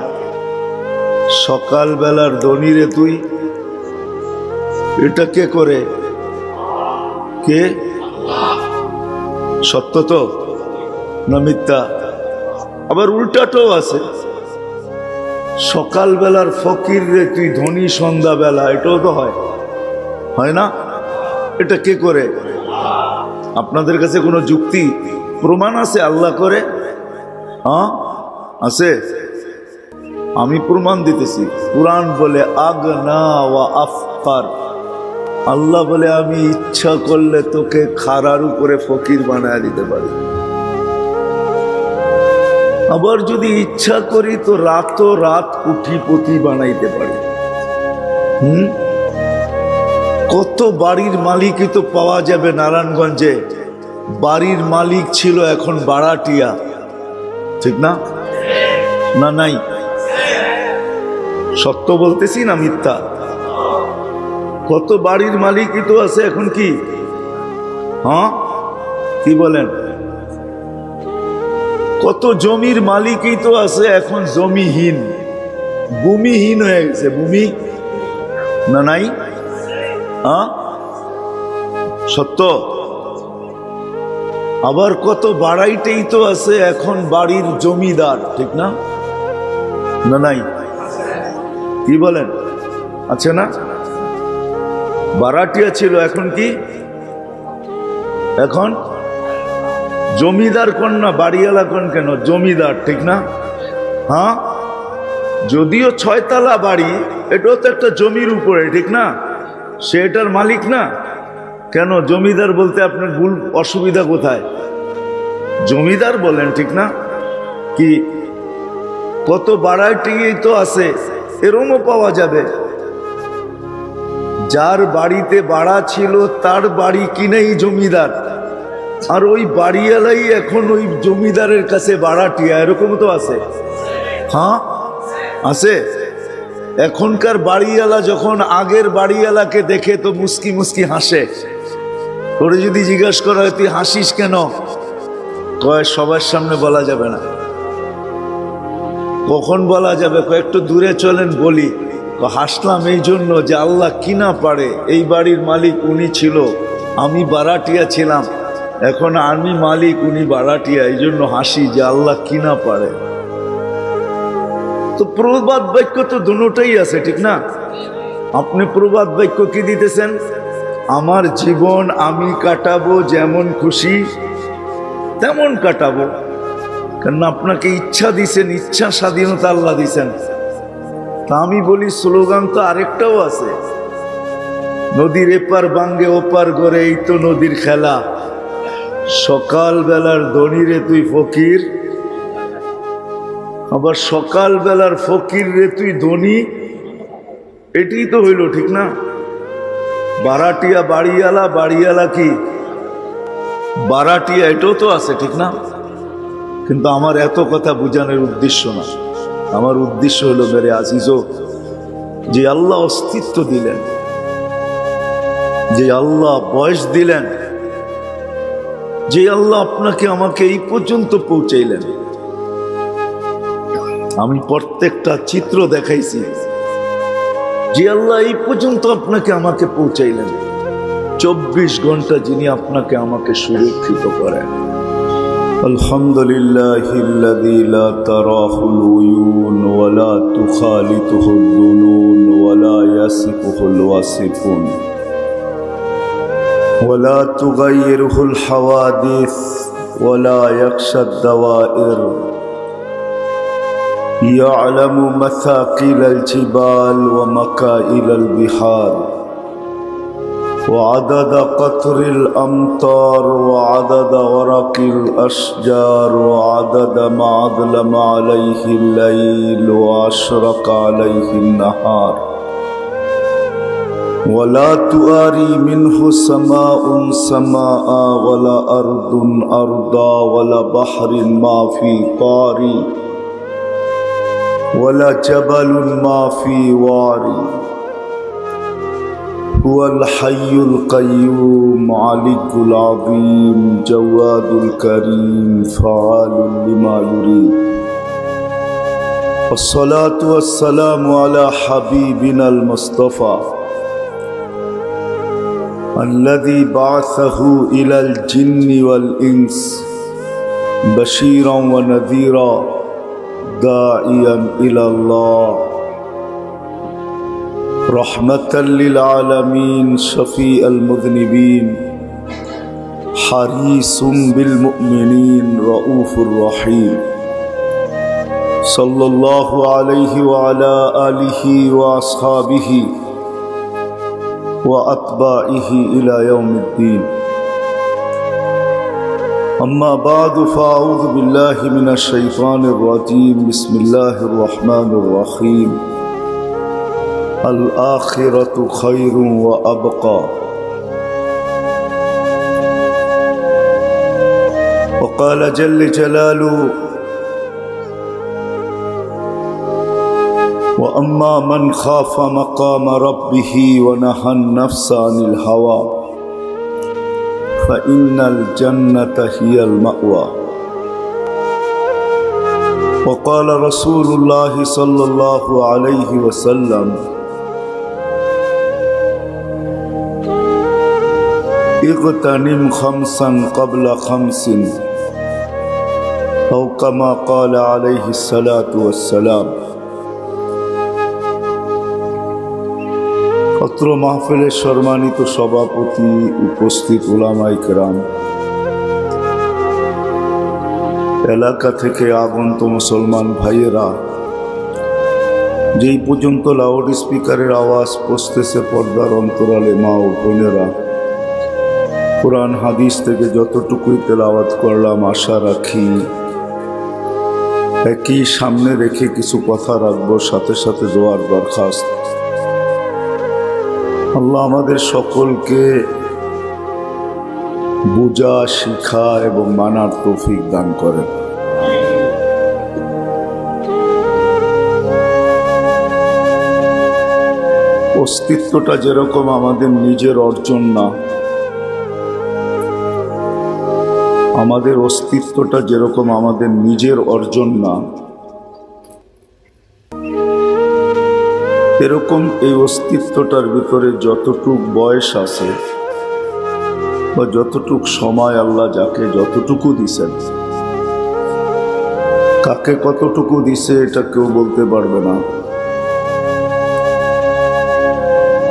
সকালবেলার দনিরে তুই, এটা কে করে? কে? সত্য তো না মিথ্যা? আবার উল্টাটাও আছে, সকালবেলার ফকির রে তুই ধনী সন্ধ্যাবেলা, এটাও তো হয় না? এটা কে করে? আপনাদের কাছে কোনো যুক্তি, প্রমাণ আছে আল্লাহ করে? হ্যাঁ আছে, আমি প্রমাণ দিতেছি। কুরআন বলে আগনা ওয়া আফকার, আল্লাহ বলে আমি ইচ্ছা করলে তোকে খাড়ার উপরে ফকির বানায় দিতে পারি, আবার যদি ইচ্ছা করি তো রাত কোটিপতি বানাইতে পারি। কত বাড়ির মালিকই তো পাওয়া যাবে নারায়ণগঞ্জে, বাড়ির মালিক ছিল এখন বাড়াটিয়া, ঠিক না? না নাই? সত্য বলতেছি না মিথ্যা? কত বাড়ির মালিকই তো আছে এখন কি? হ্যাঁ কি বলেন? কত জমির মালিকই তো আছে এখন জমিহীন, ভূমিহীন হয়ে গেছে। ভূমি না নাই? হ্যাঁ সত্য। আবার কত বাড়াইতেই তো আছে এখন বাড়ির জমিদার, ঠিক না? না নাই? কি বলেন? আছে না? বাড়াটিয়া ছিল, এখন কি? এখন জমিদার কোন না বাড়িওয়ালা কোন? কেন জমিদার, ঠিক না? হ্যাঁ যদিও 6 তলা বাড়ি, এটাও তো একটা জমির উপরে, ঠিক না? সে এটার মালিক না। কেন জমিদার বলতে আপনার ভুল, অসুবিধা কোথায়? জমিদার বলেন, ঠিক না? কি কত বাড়াইটিই তো আছে, এরমও পাওয়া যাবে। যার বাড়িতে বাড়া ছিল তার বাড়ি কিনেই জমিদার, আর ওই বাড়িওয়ালাই এখন ওই জমিদারের কাছে বাড়াটিয়া, এরকম তো আছে। হ্যাঁ আছে। এখনকার বাড়িওয়ালা যখন আগের বাড়িওয়ালাকে দেখে তো মুস্কি মুস্কি হাসে। তোরে যদি জিজ্ঞাসা করা হয় তুই হাসিস কেন, কয় সবার সামনে বলা যাবে না। কখন বলা যাবে? কয়েকটু দূরে চলেন বলি। হাসলাম এই জন্য যে আল্লাহ কিনা পারে, এই বাড়ির মালিক উনি ছিল, আমি বাড়াটিয়া ছিলাম, এখন আমি মালিক, উনি বাড়াটিয়া, এই জন্য হাসি যে আল্লাহ কিনা পারে। তো প্রবাদ বাক্য তো দুটোটাই আছে, ঠিক না? আপনি প্রবাদ বাক্য কি দিতেছেন? আমার জীবন আমি কাটাবো যেমন খুশি তেমন কাটাবো, কারণ আপনাকে ইচ্ছা দিছেন, ইচ্ছা স্বাধীনতা আল্লাহ দিছেন। তা আমি বলি স্লোগান তো আরেকটাও আছে, নদীর এপার বাঙ্গে ওপার গড়ে এই তো নদীর খেলা, সকাল বেলার ধনীরে তুই ফকির, আবার সকাল বেলার ফকির রে তুই ধনী, এটি তো হইল, ঠিক না? বাড়াটিয়া বাড়িওয়ালা, বাড়িওয়ালা কি বাড়াটিয়া, এটাও তো আছে, ঠিক না? কিন্তু আমার এত কথা বুঝানোর উদ্দেশ্য না। আমার উদ্দেশ্য হলো মেরে আজিজো, যে আল্লাহ অস্তিত্ব দিলেন, যে আল্লাহ বয়স দিলেন, যে আল্লাহ আপনাকে আমাকে এই পর্যন্ত পৌঁছাইলেন। আমি প্রত্যেকটা চিত্র দেখাইছি, যে আল্লাহ এই পর্যন্ত আপনাকে আমাকে পৌঁছাইলেন। 24 ঘন্টা যিনি আপনাকে আমাকে সুরক্ষিত করেন। আলহামদুলিল্লাহিল্লাযী লা তারাহুল উয়ুন ওয়া লা তুখালিতুহুদ দুনুন ওয়া লা ইয়াসিফুহুল ওয়াসিফুন ওয়া লা তুগায়্যিরুহুল হাওয়াদিস ওয়া লা ইয়াখশাদ দাওয়াইর يعلم مثاقيل الجبال ومكائل البحار وعدد قطر الأمطار وعدد ورق الأشجار وعدد ما أظلم عليه الليل وأشرق عليه النهار ولا تواري منه سماء سماء ولا أرض أرضا ولا بحر ما في قاري ولا جبل ما في واري هو الحي القيوم علي العظيم جواد الكريم فعال لما يريد والصلاة والسلام على حبيبنا المصطفى الذي بعثه إلى الجن والإنس بشيرا ونذيرا داعيا إلى الله رحمة للعالمين شفيع المذنبين হারিসুম বিল মুমিনিন রাউফুর রহিম সাল্লাল্লাহু আলাইহি ওয়া আলা আলিহি ওয়া আসহাবিহি ওয়া আতবাইহি ইলা ইয়াউমিদ্দিন। أما بعد فأعوذ بالله من الشيطان الرجيم بسم الله الرحمن الرحيم الآخرة خير وأبقى وقال جل جلاله وأما من خاف مقام ربه ونهى النفس عن الهوى فإن الجنة هي المأوى وقال رسول الله صلى الله عليه وسلم اغتنم خمسا قبل خمس أو كما قال عليه الصلاة والسلام। অত্র মাহফিলের সম্মানিত সভাপতি, উপস্থিত উলামায়ে কেরাম, এলাকা থেকে আগত মুসলমান ভাইয়েরা, যেই পর্যন্ত লাউড স্পিকারের আওয়াজ পৌঁছতেছে পর্দার অন্তরালে মা ও বোনেরা, কোরআন হাদিস থেকে যতটুকুই তেলাওয়াত করলাম আশা রাখি একই সামনে রেখে কিছু কথা রাখবো, সাথে সাথে দোয়ার দরখাস্ত। আল্লাহ আমাদের সকলকে বোঝা, শিখা এবং মানার তৌফিক দান করেন। অস্তিত্বটা যেরকম আমাদের নিজের অর্জন না, আমাদের অস্তিত্বটা যেরকম আমাদের নিজের অর্জন না, এরকম এই অস্তিত্বটার ভিতরে যতটুক বয়স আছে বা যতটুক সময় আল্লাহ যাকে যতটুকু দিছেন, কাকে কতটুকু দিছে এটা কেউ বলতে পারবে না।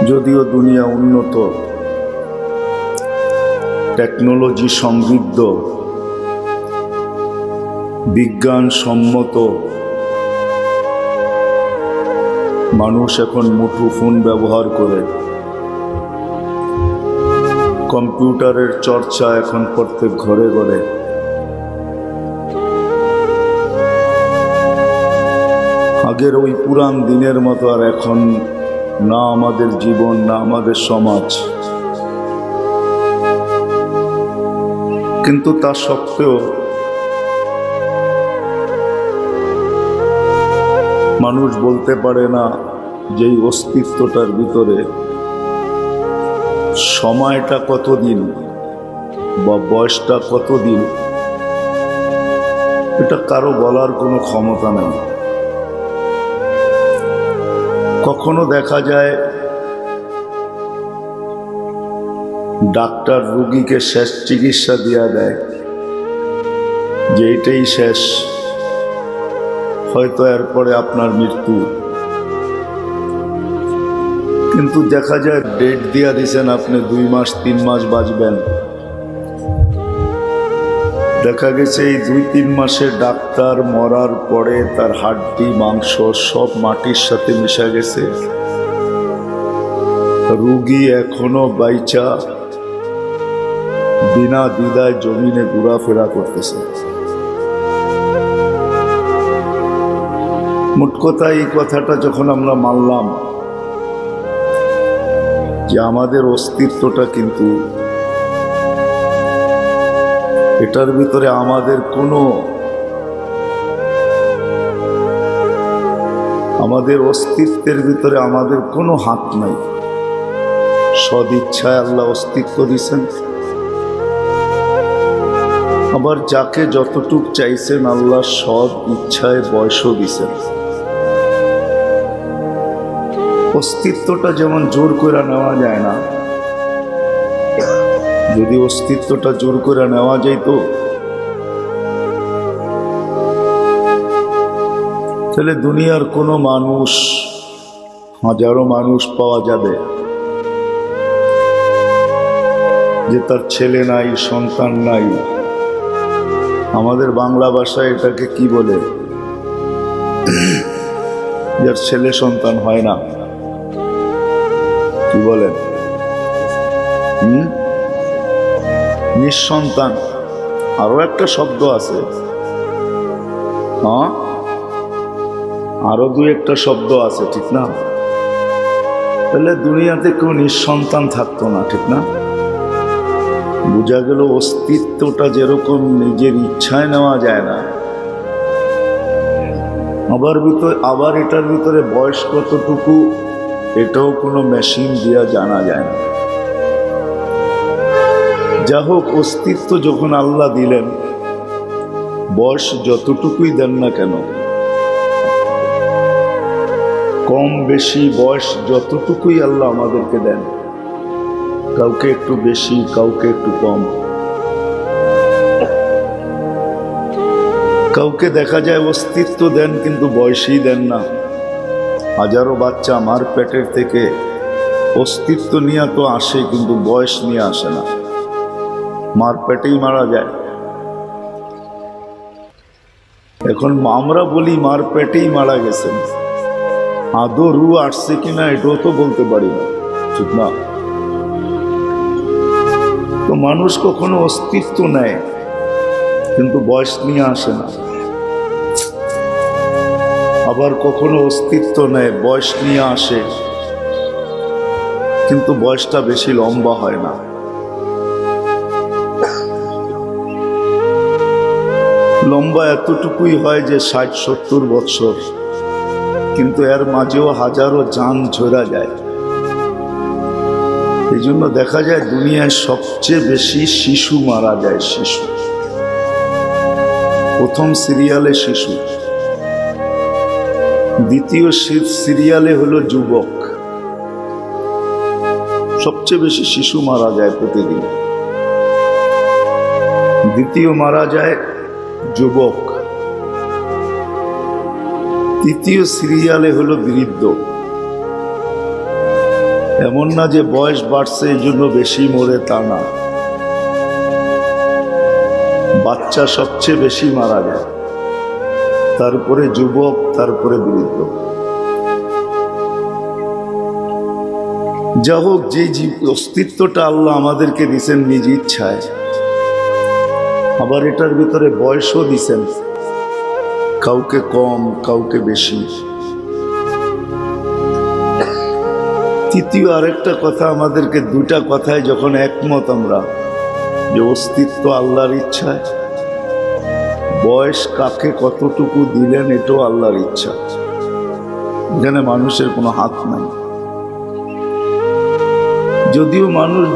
যদিও দুনিয়া উন্নত, টেকনোলজি সমৃদ্ধ, বিজ্ঞান সম্মত, মানুষ এখন মুঠোফোন ব্যবহার করে, কম্পিউটারের চর্চা এখন প্রত্যেক ঘরে ঘরে। আগের ওই পুরান দিনের মতো আর এখন না আমাদের জীবন, না আমাদের সমাজ। কিন্তু তা সত্ত্বেও মানুষ বলতে পারে না যে এই অস্তিত্বটার ভিতরে সময়টা কতদিন বা বয়সটা কতদিন, এটা কারো বলার কোনো ক্ষমতা নেই। কখনো দেখা যায় ডাক্তার রোগীকে শেষ চিকিৎসা দেয়া দেয় যে এটাই শেষ, হয়তো এরপরে আপনার মৃত্যু। কিন্তু দেখা যায় ডেট দিয়া দিছেন আপনি 2 মাস 3 মাস বাঁচবেন। দেখা গেছে এই 2-3 মাসে ডাক্তার মরার পরে তার হাড্ডি মাংস সব মাটির সাথে মিশে গেছে, রোগী এখনো বাইচা বিনা দ্বিধায় জমিনে ঘোরাফেরা করতেছে। মোট কথা, এই কথাটা যখন আমরা মানলাম যে আমাদের অস্তিত্বটা কিন্তু এটার ভিতরে আমাদের অস্তিত্বের ভিতরে আমাদের কোনো হাত নাই। সদ ইচ্ছায় আল্লাহ অস্তিত্ব দিয়েছেন, আবার যাকে যতটুক চাইছেন আল্লাহ সদ ইচ্ছায় বয়সও দিয়েছেন। অস্তিত্বটা যেমন জোর করে নেওয়া যায় না, যদি অস্তিত্বটা জোর করে নেওয়া যেত তাহলে দুনিয়ার কোনো মানুষ, হাজারো মানুষ পাওয়া যাবে, যে তার ছেলে নাই, সন্তান নাই। আমাদের বাংলা ভাষায় এটাকে কি বলে? যার ছেলে সন্তান হয় না, কি বলেন? নিঃসন্তান। আরো একটা শব্দ আছে, হ্যাঁ, আরো দুই একটা শব্দ আছে, ঠিক না? তাহলে দুনিয়াতে কেউ নিঃসন্তান থাকতো না, ঠিক না? বোঝা গেল অস্তিত্বটা যেরকম নিজের ইচ্ছায় নেওয়া যায় না, আবার এটার ভিতরে বয়স কতটুকু এটাও কোনো মেশিন দিয়া জানা যায় না। যা হোক, অস্তিত্ব যখন আল্লাহ দিলেন, বয়স যতটুকুই দেন না কেন, কম বেশি বয়স যতটুকুই আল্লাহ আমাদেরকে দেন, কাউকে একটু বেশি, কাউকে একটু কম, কাউকে দেখা যায় অস্তিত্ব দেন কিন্তু বয়সই দেন না। হাজারো বাচ্চা মার পেটের থেকে অস্তিত্ব নিয়ে তো আসে, কিন্তু বয়স নিয়ে আসে না, মার পেটেই মারা যায়। এখন আমরা বলি মার পেটেই মারা গেছেন, আদৌ রু আসছে কিনা এটাও তো বলতে পারি না, ঠিক না? তো মানুষ কখনো অস্তিত্ব নেয় কিন্তু বয়স নিয়ে আসে না, আবার কখনো অস্তিত্ব নেয়, বয়স নিয়ে আসে, কিন্তু বয়সটা বেশি লম্বা হয় না। লম্বা এতটুকুই হয় যে 60-70 বছর, কিন্তু এর মাঝেও হাজারো জান ঝরা যায়। এই জন্য দেখা যায় দুনিয়ায় সবচেয়ে বেশি শিশু মারা যায়। শিশু প্রথম সিরিয়ালে শিশু, দ্বিতীয় সিরিয়ালে হলো যুবক। সবচেয়ে বেশি শিশু মারা যায় প্রতিদিন, দ্বিতীয় মারা যায় যুবক, তৃতীয় সিরিয়ালে হলো বৃদ্ধ। এমন না যে বয়স বাড়ছে এই জন্য বেশি মরে, তা না, বাচ্চা সবচেয়ে বেশি মারা যায়, তারপরে যুবক, তারপরে বৃদ্ধ। যা হোক, যে অস্তিত্বটা আল্লাহ আমাদেরকে দিচ্ছেন নিজ ইচ্ছায়, আবার এটার ভিতরে বয়সও দিচ্ছেন, কাউকে কম, কাউকে বেশি। তৃতীয় আরেকটা কথা, আমাদেরকে দুটা কথায় যখন একমত আমরা যে অস্তিত্ব আল্লাহর ইচ্ছায়, বয়স কাকে কতটুকু দিলেন এটাও আল্লাহর ইচ্ছা, এখানে মানুষের কোনো হাত নাই। যদিও মানুষ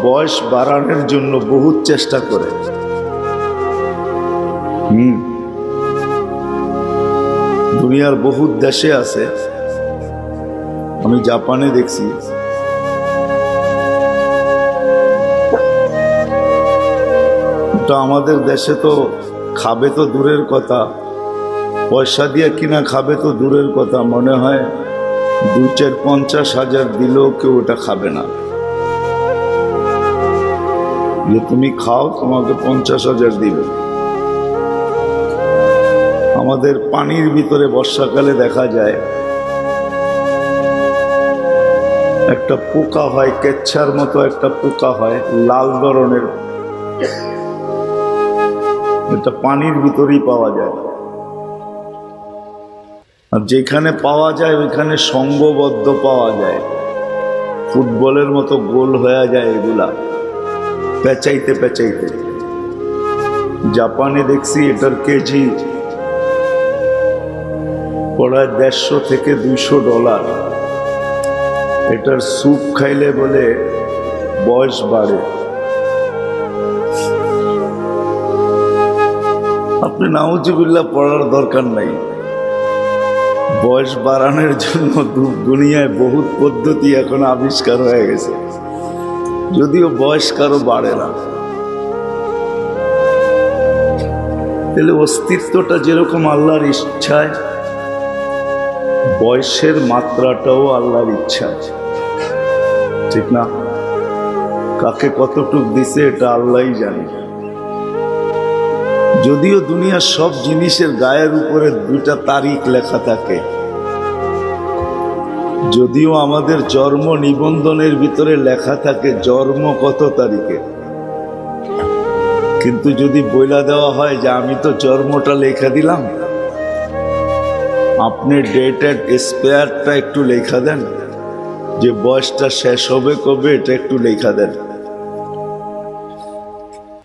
বয়স বাড়ানোর জন্য বহুত চেষ্টা করে, দুনিয়ার বহুত দেশে আছে। আমি জাপানে দেখছি, আমাদের দেশে তো খাবে তো দূরের কথা, পয়সা দিয়ে কিনা খাবে তো দূরের কথা, মনে হয় 2-4-50 দিলেও কেউ ওটা খাবে না। যে তুমি খাও, তোমাকে 50,000 দিবে। আমাদের পানির ভিতরে বর্ষাকালে দেখা যায় একটা পোকা হয়, কেচ্ছার মতো একটা পোকা হয়, লাল ধরনের, এটা পানির ভিতরেই পাওয়া যায়। আর যেখানে পাওয়া যায় ওইখানে সংঘবদ্ধ পাওয়া যায়, ফুটবলের মতো গোল হয়ে যায় এগুলা, পেঁচাইতে পেঁচাইতে। জাপানে দেখছি এটার কেজি প্রায় $150 থেকে $200। এটার স্যুপ খাইলে বলে বয়স বাড়ে। আপনি নাউজুবিল্লাহ পড়ার দরকার নাই, বয়স বাড়ানোর জন্য দুনিয়ায় বহুত পদ্ধতি এখন আবিষ্কার হয়ে গেছে, যদিও বয়স কারো বাড়ে না। তাহলে অস্তিত্বটা যেরকম আল্লাহর ইচ্ছায়, বয়সের মাত্রাটাও আল্লাহর ইচ্ছা, ঠিক না? কাকে কতটুক দিছে এটা আল্লাহই জানে। যদিও দুনিয়ার সব জিনিসের গায়ের উপরে 2টা তারিখ লেখা থাকে, যদিও আমাদের জন্ম নিবন্ধনের ভিতরে লেখা থাকে জন্ম কত তারিখে, কিন্তু যদি বইলা দেওয়া হয় যে আমি তো জন্মটা লেখা দিলাম, আপনি ডেট এন্ড এক্সপায়ারটা একটু লেখা দেন, যে বয়সটা শেষ হবে কবে এটা একটু লেখা দেন,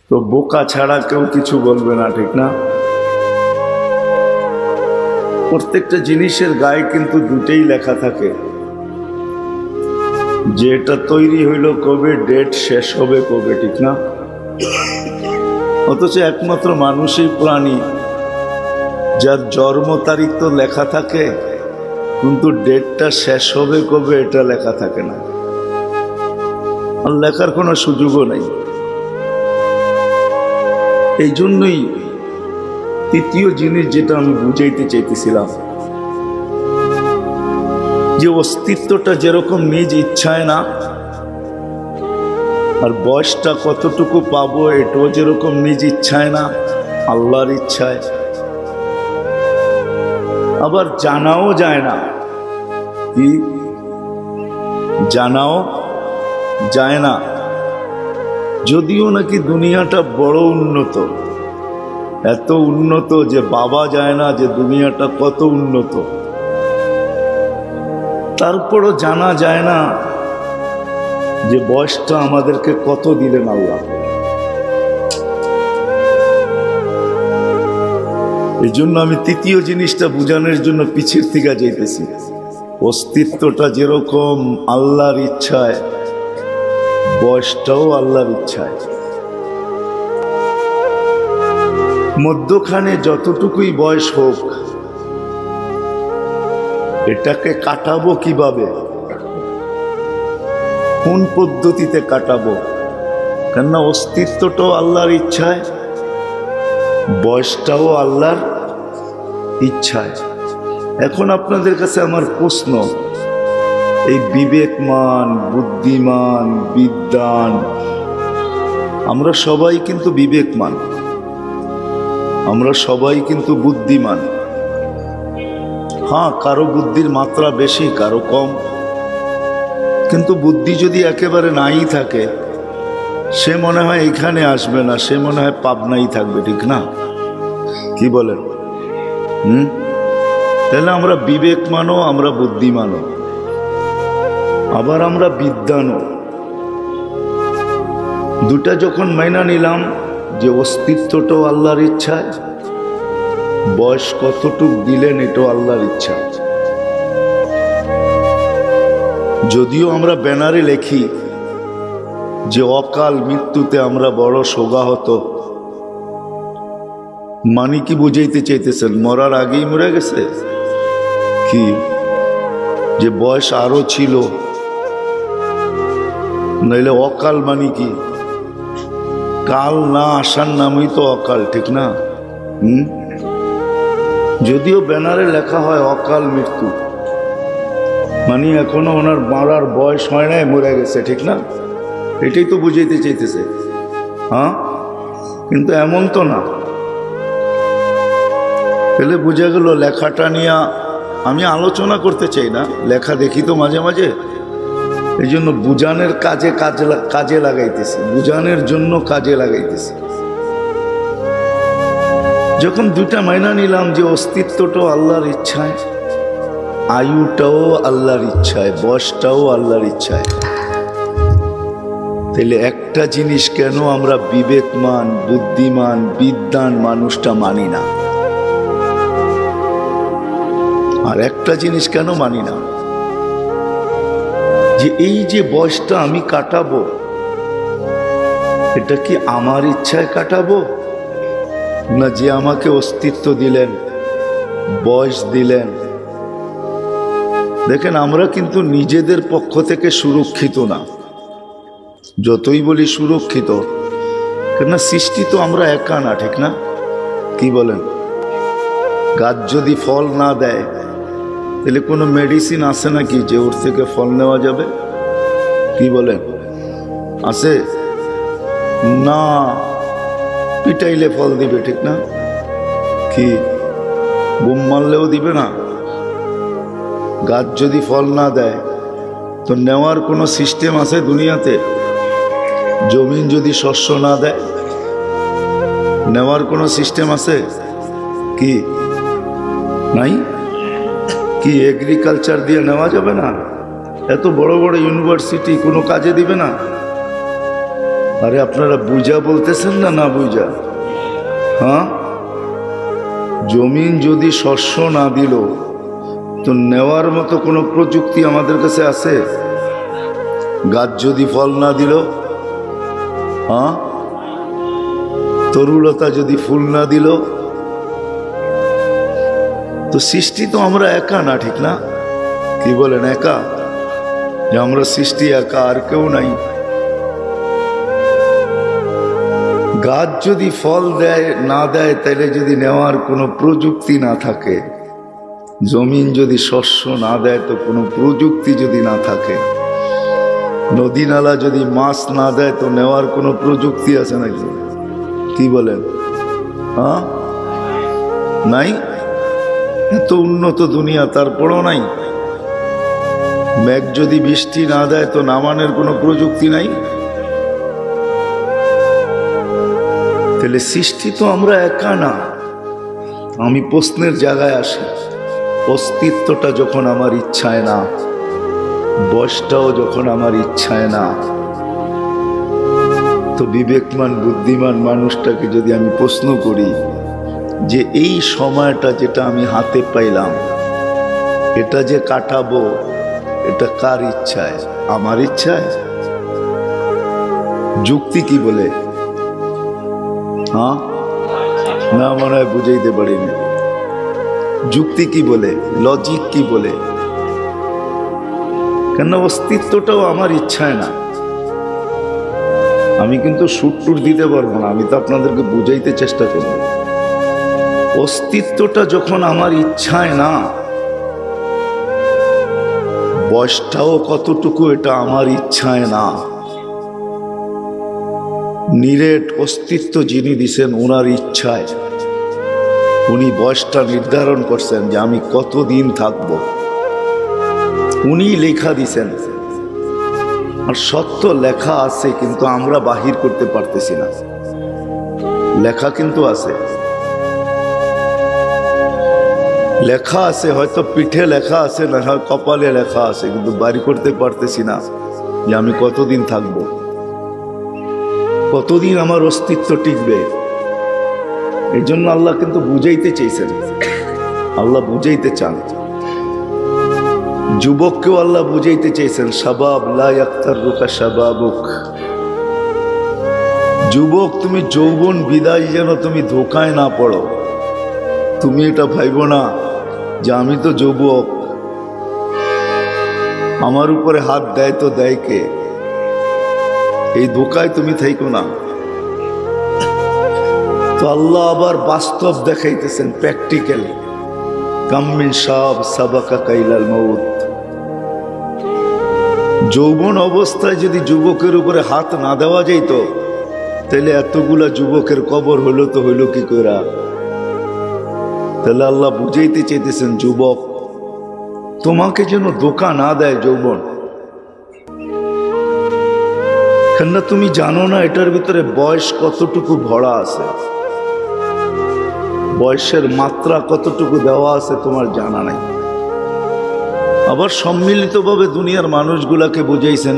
তো বোকা ছাড়া কেউ কিছু বলবে না, ঠিক না? প্রত্যেকটা জিনিসের গায়ে কিন্তু 2টাই লেখা থাকে, যে এটা তৈরি হইল কবে, ডেট শেষ হবে কবে, ঠিক না? অথচ একমাত্র মানুষই প্রাণী যার জন্ম তারিখ তো লেখা থাকে, কিন্তু ডেটটা শেষ হবে কবে এটা লেখা থাকে না, আর লেখার কোনো সুযোগও নেই। এই জন্যই তৃতীয় জিনিস যেটা আমি বুঝাইতে চাইতেছিলাম, যে অস্তিত্বটা যেরকম নিজ ইচ্ছায় না, আর বয়সটা কতটুকু পাবো এটাও যেরকম নিজ ইচ্ছায় না, আল্লাহর ইচ্ছায়। আবার জানাও যায় না, কি জানাও যায় না, যদিও নাকি দুনিয়াটা বড় উন্নত, এত উন্নত যে ভাবা যায় না যে দুনিয়াটা কত উন্নত, তারপরও জানা যায় না যে বয়সটা আমাদেরকে কত দিলেন আল্লাহ। এই জন্য আমি তৃতীয় জিনিসটা বুঝানোর জন্য পিছের থেকে যাইতেছি। অস্তিত্বটা যেরকম আল্লাহর ইচ্ছায়, বয়সটাও আল্লাহর ইচ্ছায়। মধ্যখানে যতটুকুই বয়স হোক, এটাকে কাটাবো কিভাবে, কোন পদ্ধতিতে কাটাবো? কেননা অস্তিত্বটাও আল্লাহর ইচ্ছায়, বয়সটাও আল্লাহর ইচ্ছায়। এখন আপনাদের কাছে আমার প্রশ্ন, এই বিবেকমান, বুদ্ধিমান, বিদ্বান, আমরা সবাই কিন্তু বিবেকমান, আমরা সবাই কিন্তু বুদ্ধিমান। হ্যাঁ, কারো বুদ্ধির মাত্রা বেশি, কারো কম, কিন্তু বুদ্ধি যদি একেবারে নাই থাকে, সে মনে হয় এখানে আসবে না, সে মনে হয় পাবনাই থাকবে, ঠিক না? কি বলেন? তাহলে আমরা বিবেকমানও, আমরা বুদ্ধিমানও, আবার আমরা বিদ্বানও। 2টা যখন মাইনা নিলাম যে অস্তিত্বটাও আল্লাহর ইচ্ছায়, বয়স কতটুক দিলেন এটাও আল্লাহর ইচ্ছা। যদিও আমরা ব্যানারে লেখি যে অকাল মৃত্যুতে আমরা বড় শোকাহত, মানে কি বুঝাইতে চাইতেছেন? মরার আগেই মরে গেছে কি? যে বয়স আরো ছিল? নইলে অকাল মানে কি? কাল না আসার নামই তো অকাল, ঠিক না? যদিও ব্যানারে লেখা হয় অকাল মৃত্যু, মানে এখনো ওনার মারার বয়স হয় নাই, মরে গেছে, ঠিক না? এটাই তো বুঝাইতে চাইতেছে। হ্যাঁ, কিন্তু এমন তো না। তাহলে বোঝা গেল লেখাটা নিয়ে আমি আলোচনা করতে চাই না, লেখা দেখি তো মাঝে মাঝে, এই জন্য বুঝানোর কাজে লাগাইতেছি, বুঝানোর জন্য কাজে লাগাইতেছি। যখন 2টা মাইনা নিলাম যে অস্তিত্বটাও আল্লাহর ইচ্ছায়, আয়ুটাও আল্লাহর ইচ্ছায়, বয়সটাও আল্লাহর ইচ্ছায়, তাহলে একটা জিনিস কেন আমরা বিবেকমান, বুদ্ধিমান, বিদ্বান মানুষটা মানি না? আর একটা জিনিস কেন মানি না? যে এই যে বয়সটা আমি কাটাবো, এটা কি আমার ইচ্ছায় কাটাবো, না যে আমাকে অস্তিত্ব দিলেন, বয়স দিলেন? দেখেন, আমরা কিন্তু নিজেদের পক্ষ থেকে সুরক্ষিত না, যতই বলি সুরক্ষিত, কেননা সৃষ্টি তো আমরা একা না, ঠিক না? কি বলেন? গাছ যদি ফল না দেয়, তাহলে কোনো মেডিসিন আছে নাকি যে ওর থেকে ফল নেওয়া যাবে? কি বলেন? আছে না? পিটাইলে ফল দিবে, ঠিক না? কি বোম মারলেও দিবে না? গাছ যদি ফল না দেয় তো নেওয়ার কোনো সিস্টেম আছে দুনিয়াতে? জমিন যদি শস্য না দেয় নেওয়ার কোনো সিস্টেম আছে কি? নাই। কি এগ্রিকালচার দিয়ে নেওয়া যাবে না? এত বড় বড় ইউনিভার্সিটি কোনো কাজে দিবে না? আরে আপনারা বুঝা বলতেছেন না, না বুঝা? হ্যাঁ, জমিন যদি শস্য না দিল তো নেওয়ার মতো কোনো প্রযুক্তি আমাদের কাছে আছে? গাছ যদি ফল না দিল, হ্যাঁ, তরুলতা যদি ফুল না দিল, তো সৃষ্টি তো আমরা একা না, ঠিক না? কি বলেন, একা? যে আমরা সৃষ্টি একা, আর কেউ নাই। গাছ যদি ফল দেয় না দেয়, তাহলে যদি নেওয়ার কোনো প্রযুক্তি না থাকে, জমিন যদি শস্য না দেয় তো কোনো প্রযুক্তি যদি না থাকে, নদী নালা যদি মাছ না দেয় তো নেওয়ার কোনো প্রযুক্তি আছে নাকি? কি বলেন? হ্যাঁ, নাই। এত উন্নত দুনিয়া তারপরও নাই। মেঘ যদি বৃষ্টি না দেয় তো নামানোর কোনো প্রযুক্তি নাই। তাহলে সৃষ্টি তো আমরা একা না। আমি প্রশ্নের জায়গায় আসি, অস্তিত্বটা যখন আমার ইচ্ছায় না, বয়সটাও যখন আমার ইচ্ছায় না, তো বিবেকমান বুদ্ধিমান মানুষটাকে যদি আমি প্রশ্ন করি যে এই সময়টা যেটা আমি হাতে পাইলাম, এটা যে কাটাবো, এটা কার ইচ্ছায়? আমার ইচ্ছায়? যুক্তি কি বলে? হ্যাঁ, না মনে হয় বুঝাইতে পারিনি। যুক্তি কি বলে? লজিক কি বলে? কেন অস্তিত্বটাও আমার ইচ্ছায় না। আমি কিন্তু সুট্টুর দিতে পারবো না, আমি তো আপনাদেরকে বুঝাইতে চেষ্টা করব। অস্তিত্বটা যখন আমার ইচ্ছায় না, বয়সটাও কতটুকু এটা আমার ইচ্ছায় না। নিরেট অস্তিত্ব যিনি দিছেন ওনার ইচ্ছায়, উনি বয়সটা নির্ধারণ করছেন যে আমি কতদিন থাকব, উনি লেখা দিছেন। আর সত্য লেখা আছে, কিন্তু আমরা বাহির করতে পারতেছি না। লেখা কিন্তু আছে, লেখা আছে, হয়তো পিঠে লেখা আছে, না হয় কপালে লেখা আছে, কিন্তু বাড়ি করতে পারতেছি না যে আমি কতদিন থাকব, কতদিন আমার অস্তিত্ব টিকবে। এই জন্য আল্লাহ কিন্তু বুঝাইতে চেয়েছেন, আল্লাহ বুঝাইতে চান। যুবককেও আল্লাহ বুঝাইতে চেয়েছেন, শাবাব লা ইয়াক্তাররুকা শাবাবুক। যুবক, তুমি যৌবন বিদায় যেন তুমি ধোকায় না পড়ো। তুমি এটা ভাইবো না যে আমি তো যুবক, আমার উপরে হাত দেয় তো দেয় কে, এই ধোকায় তুমি থাইকো না। তো আল্লাহ আবার বাস্তব দেখাইতেছেন, প্র্যাকটিক্যালি। কাম মিন শাব সাবাকা কাইলাল মউত। যৌবন অবস্থায় যদি যুবকের উপরে হাত না দেওয়া যাইত, তাহলে এতগুলা যুবকের কবর হইল তো হইল কি কইরা? তাহলে আল্লাহ বুঝাইতে চাইতেছেন, যুবক তোমাকে যেন ধোঁকা না দেয় যৌবন। কেননা তুমি জানো না এটার ভিতরে বয়স কতটুকু ভরা আছে, বয়সের মাত্রা কতটুকু দেওয়া আছে তোমার জানা নাই। আবার সম্মিলিতভাবে দুনিয়ার মানুষগুলাকে বুঝাইছেন,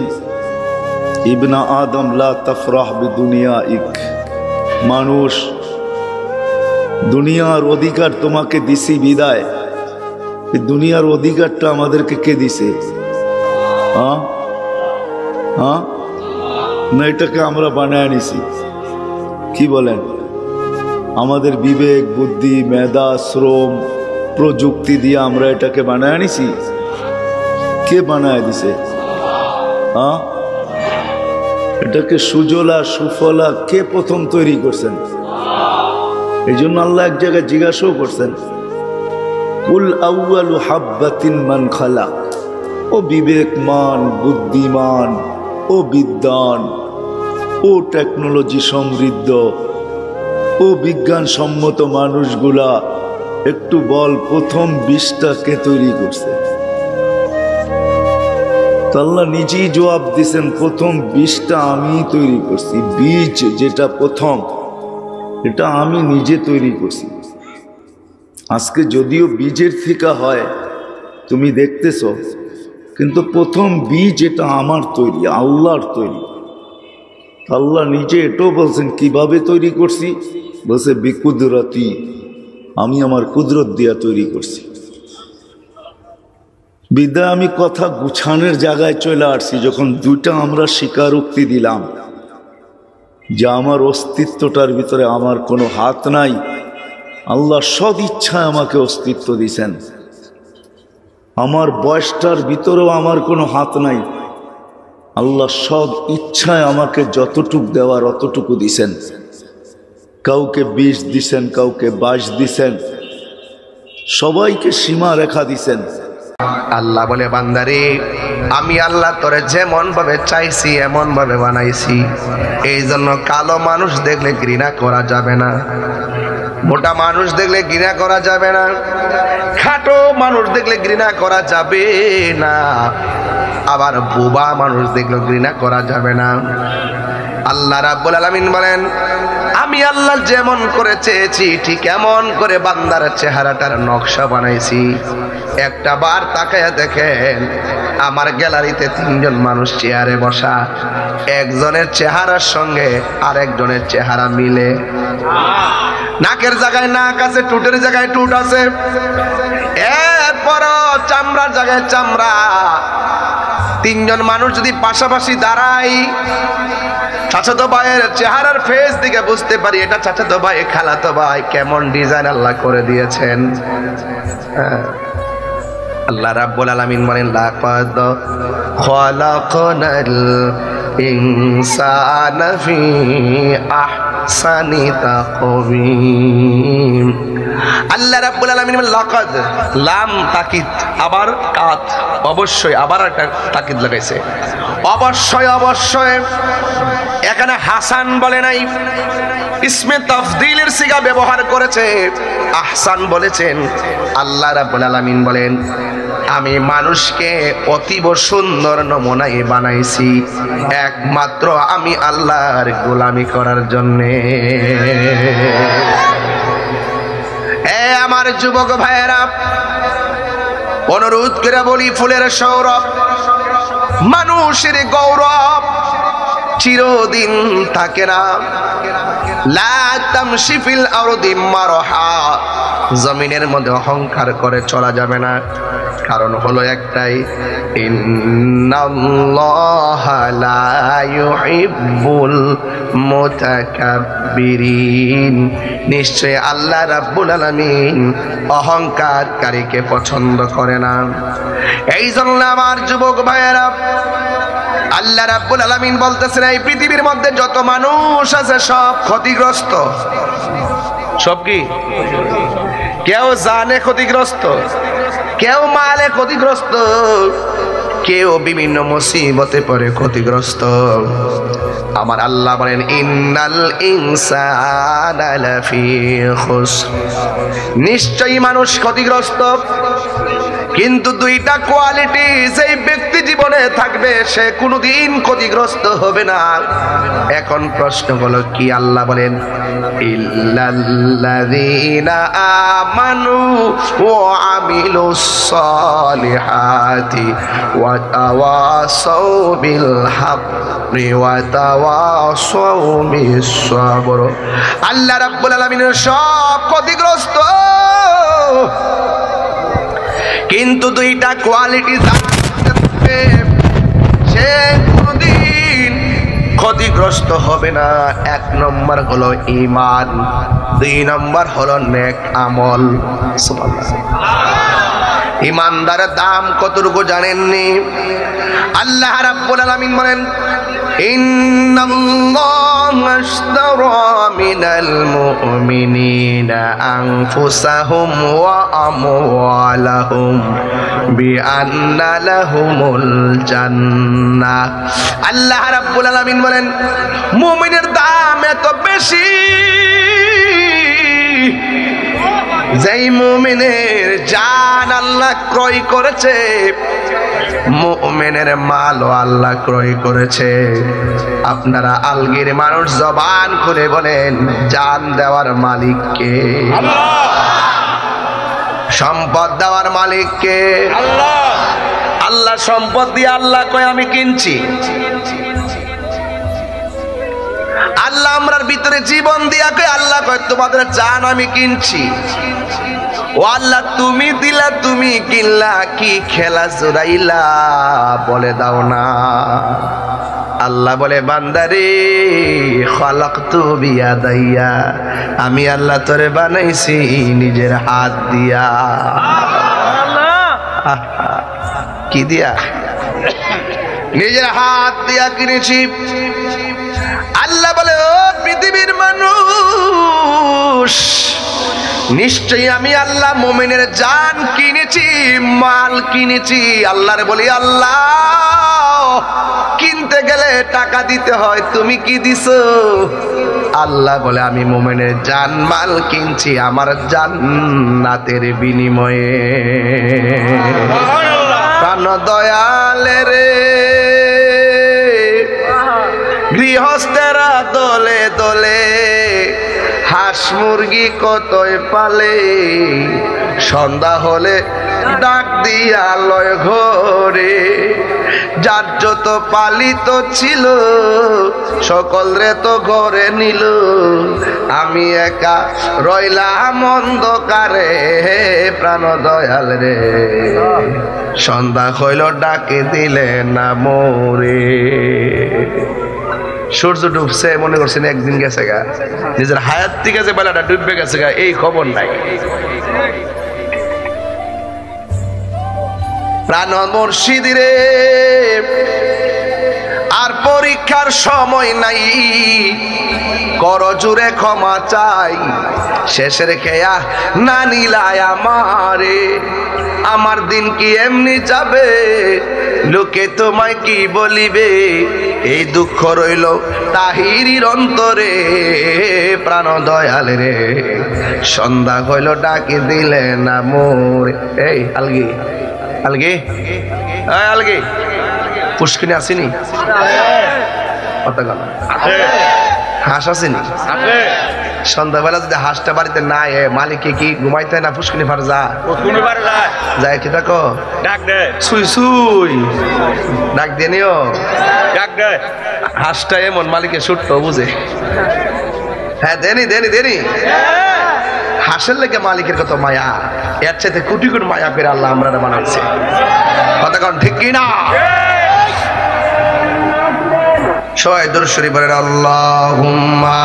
ইবনা আদম লা তাফরাহ বিদুনিয়াইক। মানুষ, দুনিয়ার অধিকার তোমাকে দিছি বিদায়, এই দুনিয়ার অধিকারটা আমাদেরকে কে দিছে? হ্যাঁ হ্যাঁ, না এটাকে আমরা বানায় নিছি? কি বলেন? আমাদের বিবেক বুদ্ধি মেধা শ্রম প্রযুক্তি দিয়ে আমরা এটাকে বানায় নিছি? কে বানায় দিছে? হ্যাঁ, এটাকে সুজলা সুফলা কে প্রথম তৈরি করছেন? এই জন্য আল্লাহ এক জায়গায় জিজ্ঞাসাও করছেন, কুল আউয়ালু হাব্বাতিন মান খালাক। ও বিবেকমান বুদ্ধিমান ও বিদ্বান, ও টেকনোলজি সমৃদ্ধ, ও বিজ্ঞানসম্মত মানুষগুলা, একটু বল প্রথম বীজটা কে তৈরি করছে? আল্লাহ নিজেই জবাব দিছেন, প্রথম বীজটা আমি তৈরি করছি। বীজ যেটা প্রথম, এটা আমি নিজে তৈরি করছি। আজকে যদিও বীজের থেকে হয় তুমি দেখতেছ, কিন্তু প্রথম বীজ এটা আমার তৈরি, আল্লাহর তৈরি। আল্লাহ নিজে এটাও বলছেন কিভাবে তৈরি করছি, বলছে বিকুদরতি, আমি আমার কুদরত দিয়া তৈরি করছি। বিদ্যা আমি কথা গুছানোর জায়গায় চলে আসছি, যখন দুইটা আমরা স্বীকারোক্তি দিলাম যে আমার অস্তিত্বটার ভিতরে আমার কোনো হাত নাই, আল্লাহ সদ ইচ্ছায় আমাকে অস্তিত্ব দিছেন। আমার বয়সটার ভিতরেও আমার কোনো হাত নাই, আল্লাহ সব ইচ্ছায় আমাকে যতটুক দেওয়ার অতটুকু দিছেন। কাউকে 20 দিছেন, কাউকে 22 দিছেন, সবাইকে সীমা রেখা দিছেন। আল্লাহ বলে, বান্দারে আমি আল্লাহ তোরে যেমন ভাবে চাইছি এমন ভাবে বানাইছি। এই জন্য কালো মানুষ দেখলে ঘৃণা করা যাবে না, মোটা মানুষ দেখলে ঘৃণা করা যাবে না, খাটো মানুষ দেখলে ঘৃণা করা যাবে না, আবার বোবা মানুষ দেখলে ঘৃণা করা যাবে না। আল্লাহ রাব্বুল আলামিন বলেন, আমি আল্লাহ যেমন করে চেয়েছি ঠিক এমন করে বান্দার চেহারাটার নকশা বানাইছি। একটা বার তাকায়া দেখেন, আমার গ্যালারিতে 3 জন মানুষ চেয়ারে বসা, একজনের চেহারার সঙ্গে আরেকজনের চেহারা মিলে। নাকের জায়গায় নাক আছে, টুটের জায়গায় টুট আছে, এরপরও চামড়ার জায়গায় চামড়া। 3 জন মানুষ যদি পাশাপাশি দাঁড়ায়, চাচাতো ভাইয়ের চেহারার ফেস দিকে বুঝতে পারি এটা চাচাতো ভাই, খালাতো ভাই। কেমন ডিজাইন আল্লাহ করে দিয়েছেন। আল্লাহ রাব্বুল আলামিন বলেন, লাকাদ খালাকনাল ইনসানা ফি আহসানি তাকওয়িম। আল্লাহ রাব্বুল আলামিন বলেন, লাকাদ, লাম তাকিদ, আবার কাত, অবশ্যই, আবার একটা তাকিদ লাগাইছে, অবশ্যই অবশ্যই। এখানে হাসান বলে নাই, ইসমে তাফদীলের সিগা ব্যবহার করেছে, আহসান বলেছেন। আল্লাহ রাব্বুল আলামিন বলেন, আমি মানুষকে অতীব সুন্দর নমুনায় বানাইছি একমাত্র আমি আল্লাহর গোলামি করার জন্যে। আমার যুবক ভাইয়েরা, অনুরোধ করে বলি, ফুলের সৌরভ, মানুষের গৌরব চিরদিন থাকে না। লা তামশি ফিল আরদি মারহা, জমিনের মধ্যে অহংকার করে চলা যাবে না। কারণ হলো একটাই, ইন্নাল্লাহা লা ইউহিব্বুল মুতাকাব্বিরিন, নিশ্চয় আল্লাহ রাব্বুল আলামিন অহংকারকারীকে পছন্দ করে না। এই জন্য আমার যুবক ভাইয়েরা, আল্লাহ রাব্বুল আলামিন বলতেছেন, এই পৃথিবীর মধ্যে যত মানুষ আছে সব ক্ষতিগ্রস্ত। সব কি? কেউ জানে ক্ষতিগ্রস্ত, কেউ মালে ক্ষতিগ্রস্ত, কেউ বিভিন্ন মুসিবতে পড়ে ক্ষতিগ্রস্ত। আমার আল্লাহ বলেন, ইন্নাল ইনসানা লাফি খুসর, নিশ্চয়ই মানুষ ক্ষতিগ্রস্ত। কিন্তু দুইটা কোয়ালিটি যেই ব্যক্তি জীবনে থাকবে সে কোনোদিন ক্ষতিগ্রস্ত হবে না। এখন প্রশ্ন হলো কি? আল্লাহ বলেন, ইল্লাল্লাযীনা আমানু ওয়া আমিলুস সালিহাতি ওয়া তাওয়াসাউ বিল হাক্কি ওয়া তাওয়াসাউ বিস সাবর। আল্লাহ রাব্বুল আলামিনের সব ক্ষতিগ্রস্ত, কিন্তু দুইটা কোয়ালিটি থাকবে, সে কোনদিন ক্ষতিগ্রস্ত হবে না। 1 নম্বর হলো ঈমান, 2 নম্বর হলো নেক আমল। সুবহানাল্লাহ। ইমানদারের দাম কতটুকু জানেননি? আল্লাহ রাব্বুল আলামিন বলেন, ইন্নাল্লাহা আশতারা মিনাল মুমিনিনা আনফুসাহুম ওয়া আমওয়ালাহুম বিআন্না লাহুমুল জান্নাহ। আল্লাহ রাব্বুল আলামিন বলেন মুমিনের দাম এত বেশি, যেই মুমিনের জান আল্লাহ ক্রয় করেছে, মুমিনের মালও আল্লাহ ক্রয় করেছে। আপনারা আলগীর মানুষ জবান খুলে বলেন জান দেওয়ার মালিক কে? আল্লাহ। সম্পদ দেওয়ার মালিক কে? আল্লাহ। আল্লাহ সম্পদ দিয়ে আল্লাহ কয় আমি কিনছি। আল্লাহ আমরার ভিতরে জীবন দিয়া কয় আল্লাহ কয় তোমাদের জান আমি কিনছি। ও আল্লাহ তুমি দিলা তুমি কিনলা, কি খেলা জোরাইলা বলে দাও না। আল্লাহ বলে বান্দারে খালাকতু বিয়াদাইয়া, আমি আল্লাহ তোরে বানাইছি নিজের হাত দিয়া। কি দিয়া? নিজের হাত দিয়া কিনেছি। আল্লাহ বলে ও পৃথিবীর মানুষ, নিশ্চয়ই আমি আল্লাহ মুমিনের জান কিনেছি, মাল কিনেছি। আল্লাহরে বলি আল্লাহ কিনতে গেলে টাকা দিতে হয়, তুমি কি দিছো? আল্লাহ বলে আমি মুমিনের জান মাল কিনছি আমার জান্নাতের বিনিময়ে। প্রাণ দয়ালে রে গৃহস্থেরা দলে দলে হাঁস মুরগি কতই পালে, সন্ধ্যা হলে ডাক দিয়া লয় ঘরে। যার যত পালিত ছিল সকল রে তো ঘরে নিল, আমি একা রইলাম অন্ধকারে। প্রাণ দয়াল রে সন্ধ্যা হইল ডাকে দিলে না মোরে। সূর্য ডুবছে মনে করছেন একদিন গেছে গা, নিজের হায়াত থেকে যে বেলাটা ডুববে গেছে গা এই খবর নাই। প্রাণ মুর্শিদ রে আর পরীক্ষার সময় নাই, কর জুড়ে ক্ষমা চাই। শেষের খেয়া না নিলায় আমারে, আমার দিন কি এমনি যাবে, লোকে তোমায় কি বলিবে। এই দুঃখ রইল তাহিরির অন্তরে। প্রাণ দয়াল রে সন্ধ্যা হইল ডাকি দিলে না মোর। এই আলগি আলগি আলগি পুষ্কিনি আসিনি? হাঁস আসেনি? সন্ধ্যাবেলা যদি হাঁসটা বাড়িতে না মালিকে কি ঘুমাইতে না পুষ্কিনি ফার যায় কি দেখো সুই সুই ডাক দিয়ে নিও। হাঁসটা এমন মালিকের সুট্ট বুঝে। হ্যাঁ দেনি দেনি দেনি। হাঁসের লেগে মালিকের কত মায়া, এর চাইতে কোটি কোটি মায়া করে আল্লাহ আমরা বানাইছে। কথা কন ঠিক কিনা? সবাই দরুদ শরীফ পড়েন আল্লাহুম্মা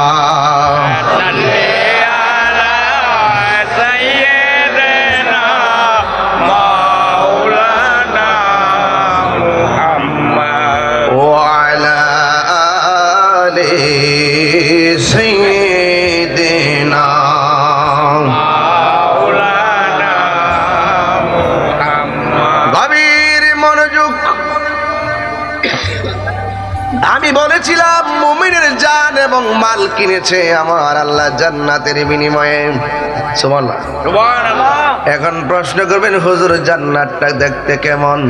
আমি বলেছিলাম মুমিনের জান এবং মাল কিনেছে আমার আল্লাহ জান্নাতের বিনিময়ে। সুবহানাল্লাহ সুবহানাল্লাহ। এখন প্রশ্ন করবেন হুজুর জান্নাতটা দেখতে কেমন?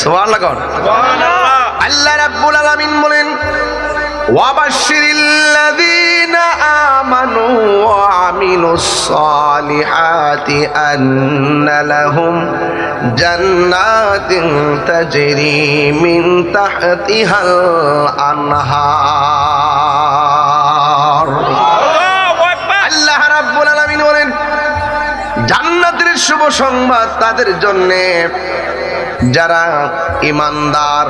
সুবহানাল্লাহ কোন সুবহানাল্লাহ। আল্লাহ রাব্বুল আলামিন বলেন ওয়াবাশশিরিল্লাযীনা আমানু ওয়া আমিলুস সালিহাতি আন্না লাহুম জান্নাতিন তাজরি মিন তাহতিহাল আনহার। আল্লাহ রাব্বুল আলামিন বলেন জান্নাতের শুভ সংবাদ তাদের জন্য যারা ঈমানদার।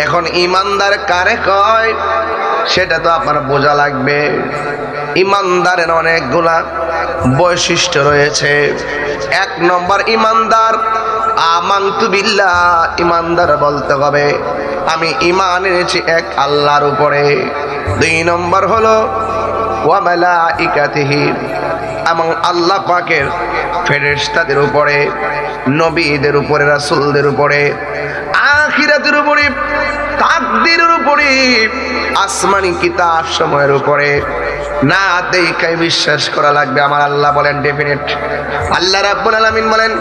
এখন ঈমানদার কারে কয় সেটা তো আপনার বোঝা লাগবে। ঈমানদারের অনেকগুলা বৈশিষ্ট্য রয়েছে। এক নম্বর ঈমানদার আমানতু বিল্লাহ, ঈমানদার বলতে হবে আমি ঈমান এনেছি এক আল্লাহর উপরে। 2 নম্বর হলো ওয়া মালাইকাতিহি, এবং আল্লাহ পাকের ফেরেশতাদের উপরে, নবীদের উপরে, রাসূলদের উপরে, আখিরাতের উপরে, তাকদীরের উপরে, আসমানি কিতাব সময়ের উপরে না দেখাই বিশ্বাস করা লাগবে। আমার আল্লাহ বলেন ডেফিনেট। আল্লাহ রাব্বুল আলামিন বলেন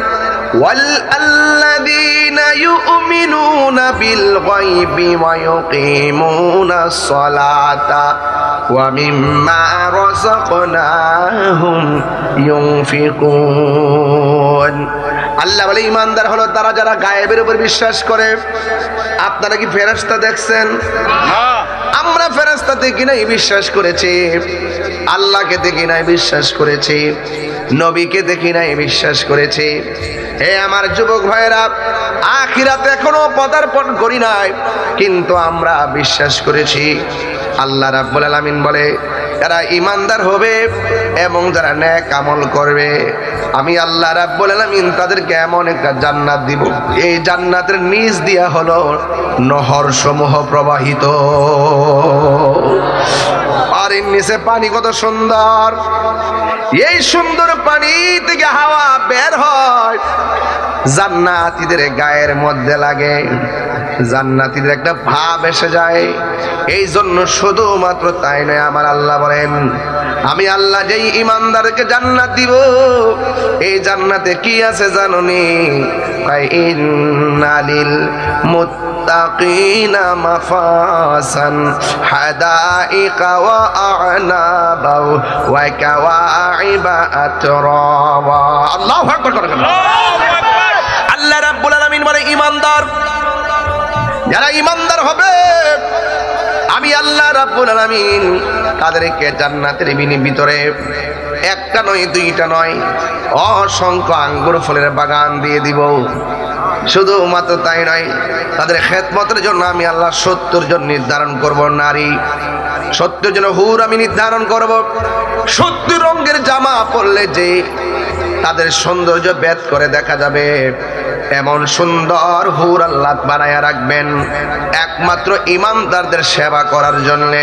ওয়াল্লাযীনা ইউমিনুনা বিল গায়বি ওয়া ইউকিমুনাস সালাতা ওয়া মিম্মা রাযাকনাহুম ইউনফিকুন। আল্লাহ বলে ঈমানদার হলো তারা যারা গায়েবের উপর বিশ্বাস করে। আপনারা কি ফেরেশতা দেখছেন? আমরা ফেরেশতা দেখি নাই, বিশ্বাস করেছি। আল্লাহকে দেখি নাই, বিশ্বাস করেছি। নবীকে দেখি নাই, বিশ্বাস করেছি। হে আমার যুবক ভাইরা, আখিরাতে এখনো পদার্পণ করি নাই, কিন্তু আমরা বিশ্বাস করেছি। আল্লাহ রাব্বুল আলামিন বলে যারা ঈমানদার হবে এবং যারা নেক আমল করবে, আমি আল্লাহ রাব্বুল আলামিন তাদেরকে এমন একটা জান্নাত দিব, এই জান্নাতের নিচ দিয়া হলো নহর সমূহ প্রবাহিত। আর এর নিচে পানি কত সুন্দর, এই সুন্দর পানি থেকে হাওয়া বের হয়, জান্নাতীদের গায়ের মধ্যে লাগে, জান্নাতীদের একটা ভাব এসে যায়। এই জন্য শুধুমাত্র তাই নয়, আমার আল্লাহ বলেন আমি আল্লাহ যেই ঈমানদারকে জান্নাত দিব, এই জান্নাতে কি আছে জানোনি? ইন্নালিল মুত্তাকিনা মাফাসান হাদাইকা ওয়া আ'নাবা ওয়া কাওয়াইবা আতরাবা। আল্লাহু আকবার। আল্লাহ রাব্বুল আলামিন বলে ঈমানদার যারা ঈমানদার হবে, আমি আল্লাহ রাব্বুল আলামিন তাদেরকে জান্নাতের ভিতরে একটা নয়, দুইটা নয়, অসংখ্য আঙ্গুর ফলের বাগান দিয়ে দিব। শুধুমাত্র তাই নয়, তাদের খেদমতের জন্য আমি আল্লাহ 70 জন নির্ধারণ করব নারী, 70 জন হুর আমি নির্ধারণ করব। 70 রঙের জামা পরলে যে তাদের সৌন্দর্য ভেদ করে দেখা যাবে, এমন সুন্দর হুর আল্লাহ বানায়া রাখবেন একমাত্র ঈমানদারদের সেবা করার জন্য।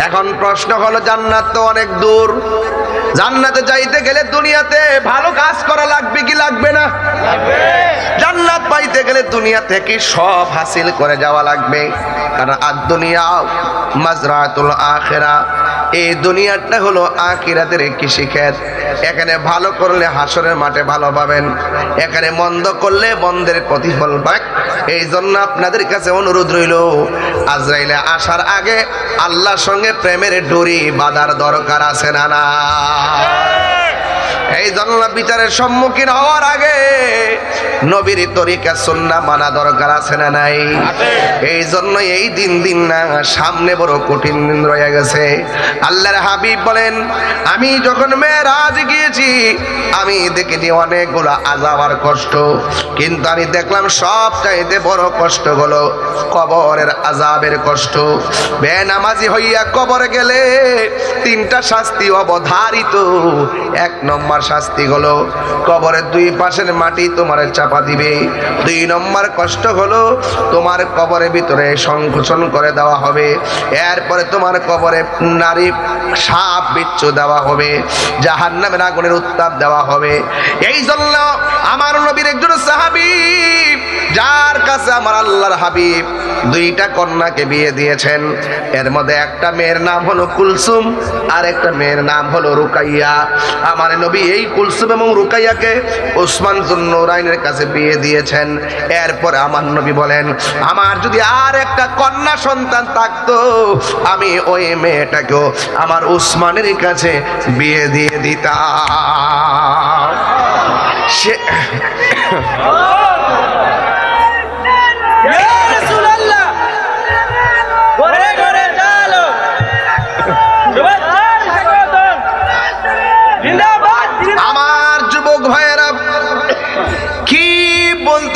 এখন প্রশ্ন হলো, জান্নাত তো অনেক দূর, জান্নাতে যাইতে গেলে দুনিয়াতে ভালো কাজ করা লাগবে কি লাগবে না? জান্নাত পাইতে গেলে দুনিয়া থেকে সব হাসিল করে যাওয়া লাগবে, কারণ আদ-দুনিয়া মাজরাতুল আখিরা, এই দুনিয়াটা হলো আখিরাতের কৃষিক্ষেত। এখানে ভালো করলে হাসরের মাঠে ভালো পাবেন, এখানে মন্দ করলে মন্দের প্রতিফল পাবেন। এই জন্য আপনাদের কাছে অনুরোধ রইল, আজরাইলে আসার আগে আল্লাহর সঙ্গে প্রেমের ডোরি বাঁধার দরকার আছে না? না। এই জন্য বিচারের সম্মুখীন হওয়ার আগে নবীর তরিকা সুন্নাহ মানা দরকার আছে না নাই? এই জন্য এই দিন না, সামনে বড় কঠিন দিন রয়ে গেছে। আল্লাহর হাবিব বলেন, আমি যখন মেরাজ গিয়েছি আমি দেখেছি অনেকগুলো আযাব আর কষ্ট, কিন্তু আমি দেখলাম সবচাইতে বড় কষ্ট হলো কবরের আযাবের কষ্ট। বেনামাজি হইয়া কবরে গেলে 3টা শাস্তি অবধারিত। 1 নম্বর শাস্তি হলো কবরের 2 পাশের মাটি তোমার চাপা দিবে। 2 নম্বর কষ্ট হলো তোমার কবরের ভিতরে সংকোচন করে দেওয়া হবে। এরপরে তোমার কবরে নারী সাপ বিচ্ছু দেওয়া হবে, জাহান্নামের আগুনের উত্তাপ দেওয়া হবে। এই জন্য আমার নবীর একজন সাহাবী, যার কাছে আমার আল্লাহর হাবিব 2টা কন্যাকে বিয়ে দিয়েছেন, এর মধ্যে একটা মেয়ের নাম হলো কুলসুম আর একটা মেয়ের নাম হলো রুকাইয়া। আমার নবী এই কুলসুম এবং রুকাইয়াকে উসমান যুন্নুরাইনের কাছে বিয়ে দিয়েছেন। এরপর আমার নবী বলেন, আমার যদি আর একটা কন্যা সন্তান থাকতো, আমি ওই মেয়েটাকেও আমার উসমানের কাছে বিয়ে দিয়ে দিতাম। সে আমার যুবক ভাইয়েরা কি বলতে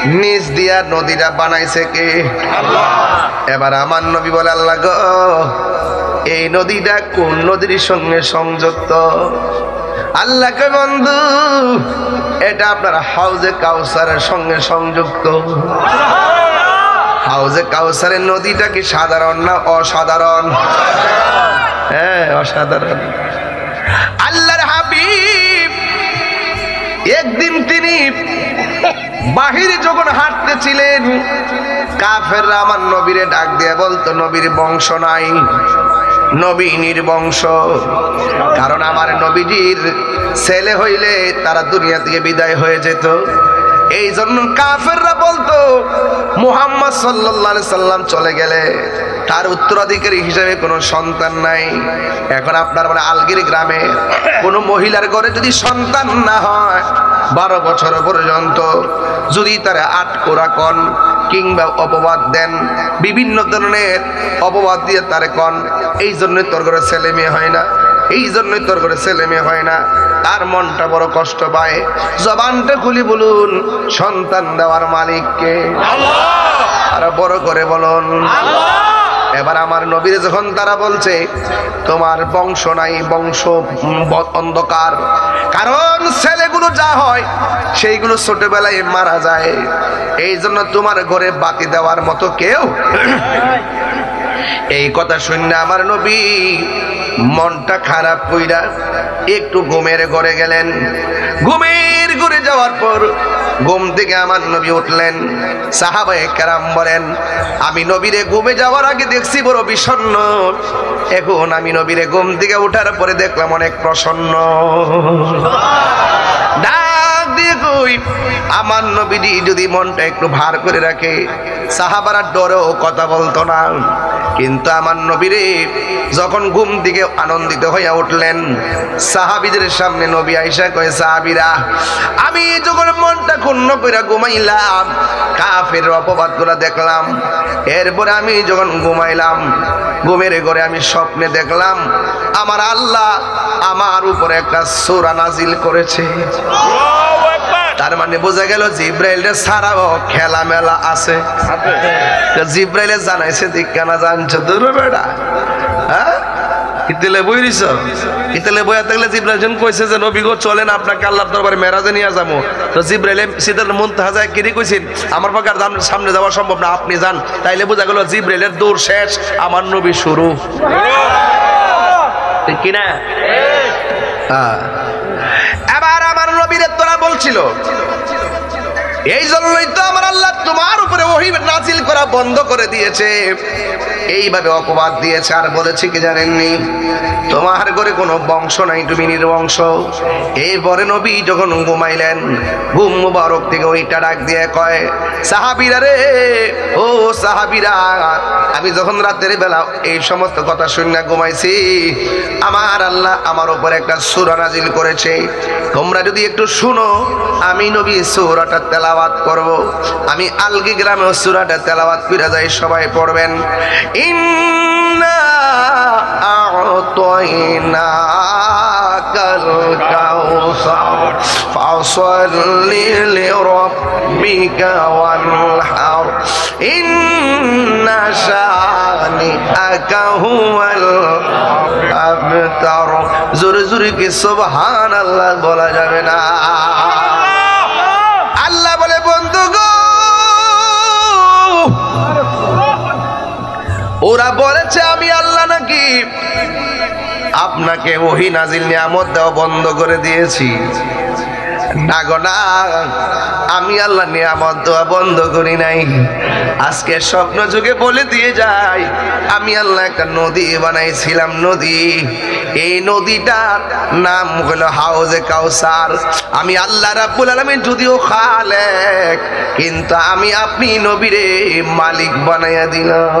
নিজ দিয়া নদীটা বানাইছে কে? আল্লাহ। এবার আমার নবী বলে, আল্লাহ গো, এই নদীটা কোন নদীর সঙ্গে সংযুক্ত? আল্লাহ কে বন্ধু, এটা আপনার হাউজে কাউসারের সঙ্গে সংযুক্ত। হাউজে কাউসারের নদীটা কি সাধারণ না অসাধারণ? হ্যাঁ, অসাধারণ। আল্লাহর হাবিব একদিন তিনি বাহিরে যখন হাঁটতেছিলেন, কাফেররা আমার নবীরে ডাক দিয়ে বলতো, নবীর বংশ নাই, নবী নির্বংশ। কারণ আমার নবীজির ছেলে হইলে তারা দুনিয়া থেকে বিদায় হয়ে যেত। এই জন্য কাফেররা বলতো, মুহাম্মদ সাল্লাল্লাহু আলাইহি সাল্লাম চলে গেলে তার উত্তরাধিকারী হিসেবে কোনো সন্তান নাই। এখন আপনার মানে আলগির গ্রামে কোনো মহিলার ঘরে যদি সন্তান না হয় 12 বছর পর্যন্ত, যদি তারা 8 কোরা কন কিংবা অপবাদ দেন, বিভিন্ন ধরনের অপবাদ দিয়ে তারে কন, এই জন্যই তোর ঘরে ছেলে মেয়ে হয় না, এই জন্যই তোর ঘরে ছেলে মেয়ে হয় না, তার মনটা বড় কষ্ট পায়। জবানটা খুলি বলুন, সন্তান দেওয়ার মালিককে? আল্লাহ। আর বড় করে বলুন, আল্লাহ। এবার আমার নবীর যখন তারা বলছে তোমার বংশ নাই, বংশ অন্ধকার, কারণ ছেলেগুলো যা হয় সেইগুলো ছোটবেলায় মারা যায়, এই জন্য তোমার ঘরে বাতি দেওয়ার মতো কেউ। এই কথা শুনে আমার নবী মনটা খারাপ কইরা একটু ঘুমের ঘরে গেলেন। ঘুমের ঘরে যাওয়ার পর ঘুম থেকে আমার নবী উঠলেন। সাহাবায়ে কেরাম বলেন, আমি নবীরে ঘুমে যাওয়ার আগে দেখছি বড় বিষণ্ণ, এখন আমি নবীরে ঘুম থেকে ওঠার পরে দেখলাম অনেক প্রসন্ন। ডাক দিয়ে কই, আমার নবীজি যদি মনটা একটু ভার করে রাখে, সাহাবারা ডরেও কথা বলতো না। কিন্তু আমার নবীরে যখন ঘুম থেকে আনন্দিত হইয়া উঠলেন, সাহাবীদের সামনে নবী আয়েশা কয়, সাহাবীরা, আমি যখন মনটা ক্ষুণ্ণ কইরা ঘুমাইলাম, কাফের অপবাদগুলো দেখলাম, এরপরে আমি যখন ঘুমাইলাম, ঘুমের ঘরে আমি স্বপ্নে দেখলাম আমার আল্লাহ আমার উপরে একটা সূরা নাজিল করেছে। তার মানে বোঝা গেল জিব্রাইলের ছাড়াও খেলা মেলা আছে। জিব্রাইলে জানাইছে দিকানা জানছো দূর বেড়া, হ্যাঁ ইতেলে বইরিছ, ইতেলে বইয়া থাকলে জিব্রাইল যখন কইছে যে নবী গো চলেন আপনাকে আল্লাহর দরবারে মেরাজে নিয়ে যাবো, তো জিব্রাইলে সিদরাতুল মুনতাহা যায় কি কইছেন, আমার পক্ষে সামনে যাওয়া সম্ভব না, আপনি যান। তাইলে বোঝা গেল জিব্রাইলের দৌড় শেষ, আমার নবী শুরু। ঠিক কি না? হ্যাঁ। এবার আমার নবীরে তোরা বলছিল, এই জন্যই তো আমার আল্লাহ তোমার উপরে ওহী নাজিল করা বন্ধ করে দিয়েছে, এইভাবে অপবাদ দিয়েছে। আর বলেছে কি জানেননি, তোমার ঘরে কোনো বংশ নাই, তুমি নির্বংশ। এরপরে নবী যখন ঘুমাইলেন, ঘুম মুবারক থেকে ওইটা ডাক দিয়ে কয়, সাহাবীরা রে, ও সাহাবীরা, আমি যখন রাতের বেলা এই সমস্ত কথা শুনে ঘুমাইছি, আমার আল্লাহ আমার উপর একটা সূরা নাজিল করেছে, তোমরা যদি একটু শুনো, আমি নবী সূরাটা তেলাওয়াত করব। আমি আলগি গ্রামে সূরাটা তেলাওয়াত করে যাই, সবাই পড়বেন। ইন্না আ'তাইনাকাল কাউসার ফাসাল্লি লিরাব্বিকা ওয়ানহার ইন্না শানিআকা হুয়াল আবতার। জোরে জোরে কি সুবহানাল্লাহ বলা যাবে না? আল্লাহ বলে, বন্ধু গো, ওরা বলেছে আমি আল্লাহ নাকি আপনাকে ওহী নাজিল নিয়ামত দেওয়া বন্ধ করে দিয়েছি। না গো না, আমি আল্লাহ নিয়ামত দেওয়া বন্ধ করি নাই। আজকে স্বপ্ন যুগে বলে দিয়ে যাই, আমি আল্লাহ একটা নদী বানাইছিলাম, নদী, এই নদীটার নাম হলো হাউজে কাউসার। আমি আল্লাহ রাব্বুল আলামিন যদিও খালেক, কিন্তু আমি আপনি নবীরে মালিক বানাইয়া দিলাম।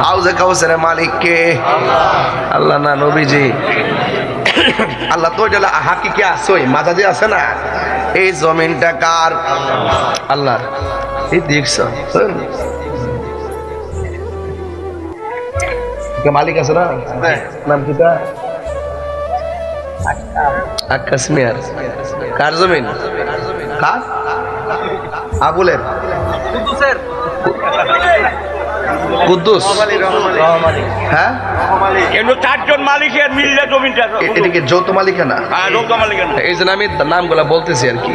হাউজে কাউসারের মালিক কে? আল্লাহ না নবীজি। আল্লাহ তো এটা হাকিকে আছে, ওই মাঝাজি আছে না, এই জমিনটা কার? আল্লাহর। এই দেখছ মালিক আছে না, নাম কিটা? আকাশ মিয়ার। কার জমিন? কার? আবুলের কুদ্দুস। হ্যাঁ, চারজন মালিকের মিললে জমিটা এটা কি যৌথ মালিকানা? এই জন্য আমি নামগুলা বলতেছি আর কি।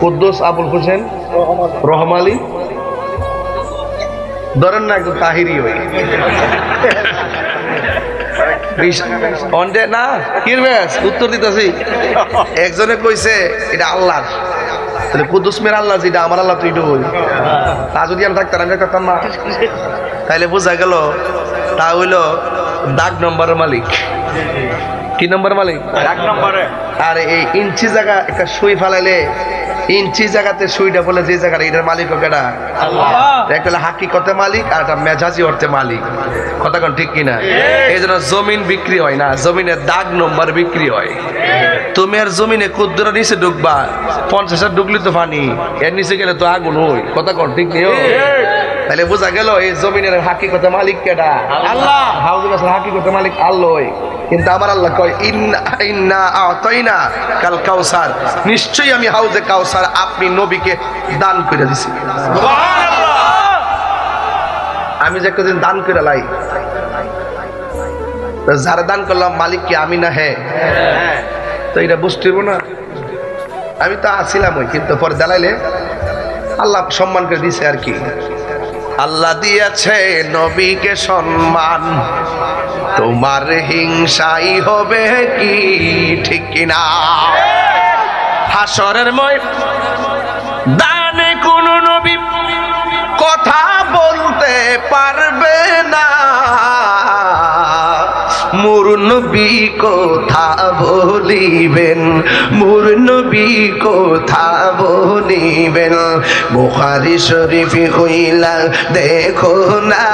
কুদ্দুস, আবুল হোসেন, রহমালি, ধরেন না একদম তাহিরি হই না উত্তর দিতেছি। একজনে কইছে এটা আল্লাহ, তাহলে কুদ্দুস মেয়ের আল্লাহ, যেটা আমার আল্লাহ তুই ডুবই। তা যদি আমি থাকতাম আমি করতাম না, তাইলে বোঝা গেল তা হইল দাগ নম্বরের মালিক। কি নম্বর মালিক? আর এই ইঞ্চি জায়গা একটা সুই ফালাইলে ইঞ্চি জায়গাতে সুইটা বলে যে জায়গাটা এটার মালিক কেটা? একটা হলো হাকিকতে মালিক আর একটা মেজাজি অর্থে মালিক। কথা কোন ঠিক কিনা? এই জন্য জমিন বিক্রি হয় না, জমিনের দাগ নম্বর বিক্রি হয়। তুমি আর জমিনে কুদ্দুরা নিচে ঢুকবা, 50 ঢুকলি তো পানি, এর নিচে গেলে তো আগুন হই। কথা কোন ঠিক নেই? তাহলে বোঝা গেল এই জমিনের হাকিকতে মালিক কেটা? আল্লাহ। হাউজে গাছের হাকিকতে মালিক আল্লাহ। কিন্তু আমার আল্লাহ কয় ইন্না আতাইনা কাল কাউসার, নিশ্চয়ই আমি হাউজে কাউসার আপনি নবীকে দান করে দিছি। আমি যে একদিন দান করে লাই, যারা দান করলাম মালিক কি আমি না? হ্যাঁ, তো এটা বুঝতে না। আমি তো আসছিলাম ওই, কিন্তু পরে দালাইলে আল্লাহ সম্মান করে দিছে আর কি। আল্লাহ দিয়েছে নবীকে সম্মান, তোমার হিংসাই হবে কি? ঠিক কিনা? হাসরের ময়দানে কোন নবী কথা বলতে পারবে না, মোর নবী কথা বলিবেন, মোর নবী কথা বলিবেন। বুখারী শরীফে কইলা দেখো না,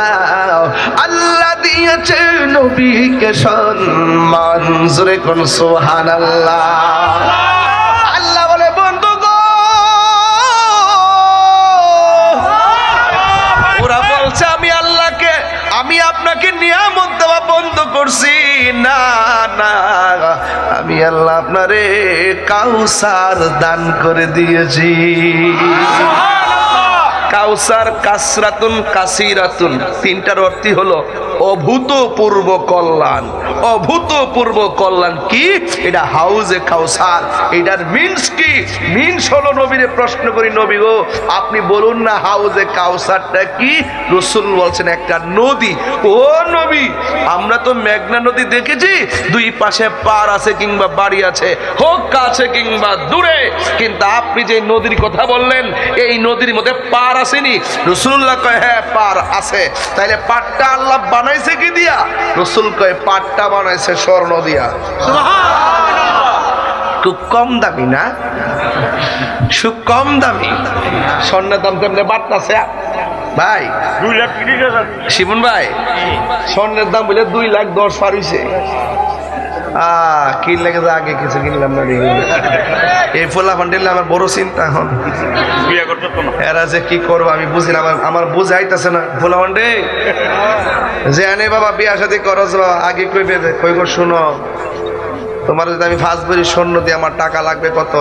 আল্লাহ দিয়েছে নবীকে সম্মান। জোরে কোন সুবহানাল্লাহ। আল্লাহ বলে বন্ধু গো, ওরা বলছে আমি আল্লাহকে, আমি আপনাকে নিয়ামত দেওয়া বন্ধ করছি। না না, আমি আল্লাহ আপনারে কাউসার দান করে দিয়েছি। কাউসার কাসরাতুন কাসিরাতুন, তিনটার অর্থই হলো অভূতপূর্ব কল্যাণ। অভূতপূর্ব কল্যাণ কি? এটা হাউজে কাউসার। এটার মিনস কি? মিনস হলো, নবীরে প্রশ্ন করি, নবী গো আপনি বলুন না হাউজে কাউসারটা কি? রাসূল বলছেন একটা নদী। ও নবী, আমরা তো মেঘনা নদী দেখেছি, দুই পাশে পার আছে কিংবা বাড়ি আছে, হোক কাছে কিংবা দূরে, কিন্তু আপনি যে নদীর কথা বললেন এই নদীর মধ্যে পার আসেনি। রাসূলুল্লাহ কয় হ্যাঁ পার আছে। তাইলে পাটটা আল্লাহ বানাইছে কি দিয়া? রাসূল কয় পাটটা বানাইছে স্বর্ণ দিয়া। খুব কম দামি না? খুব কম দামি। স্বর্ণের দাম কেমনে বাড়তেছে ভাই? 2,30,000। শিবন ভাই, স্বর্ণের দাম বলে 2,10,000 পার হইছে। কি লাগে যে আগে কিছু কিনলাম না। এই ফোলা ফান্ডিলে আমার বড় চিন্তা এখন, এরা যে কি করবো আমি বুঝি না। আমার বুঝে আইতাছে না। ফোলা ফান্ডে যে আনে বাবা বিয়া সাথে করস বাবা, আগে কইবে কই গো শুনো, তোমার যদি আমি 5 ভরি স্বর্ণ দিয়ে আমার টাকা লাগবে কত?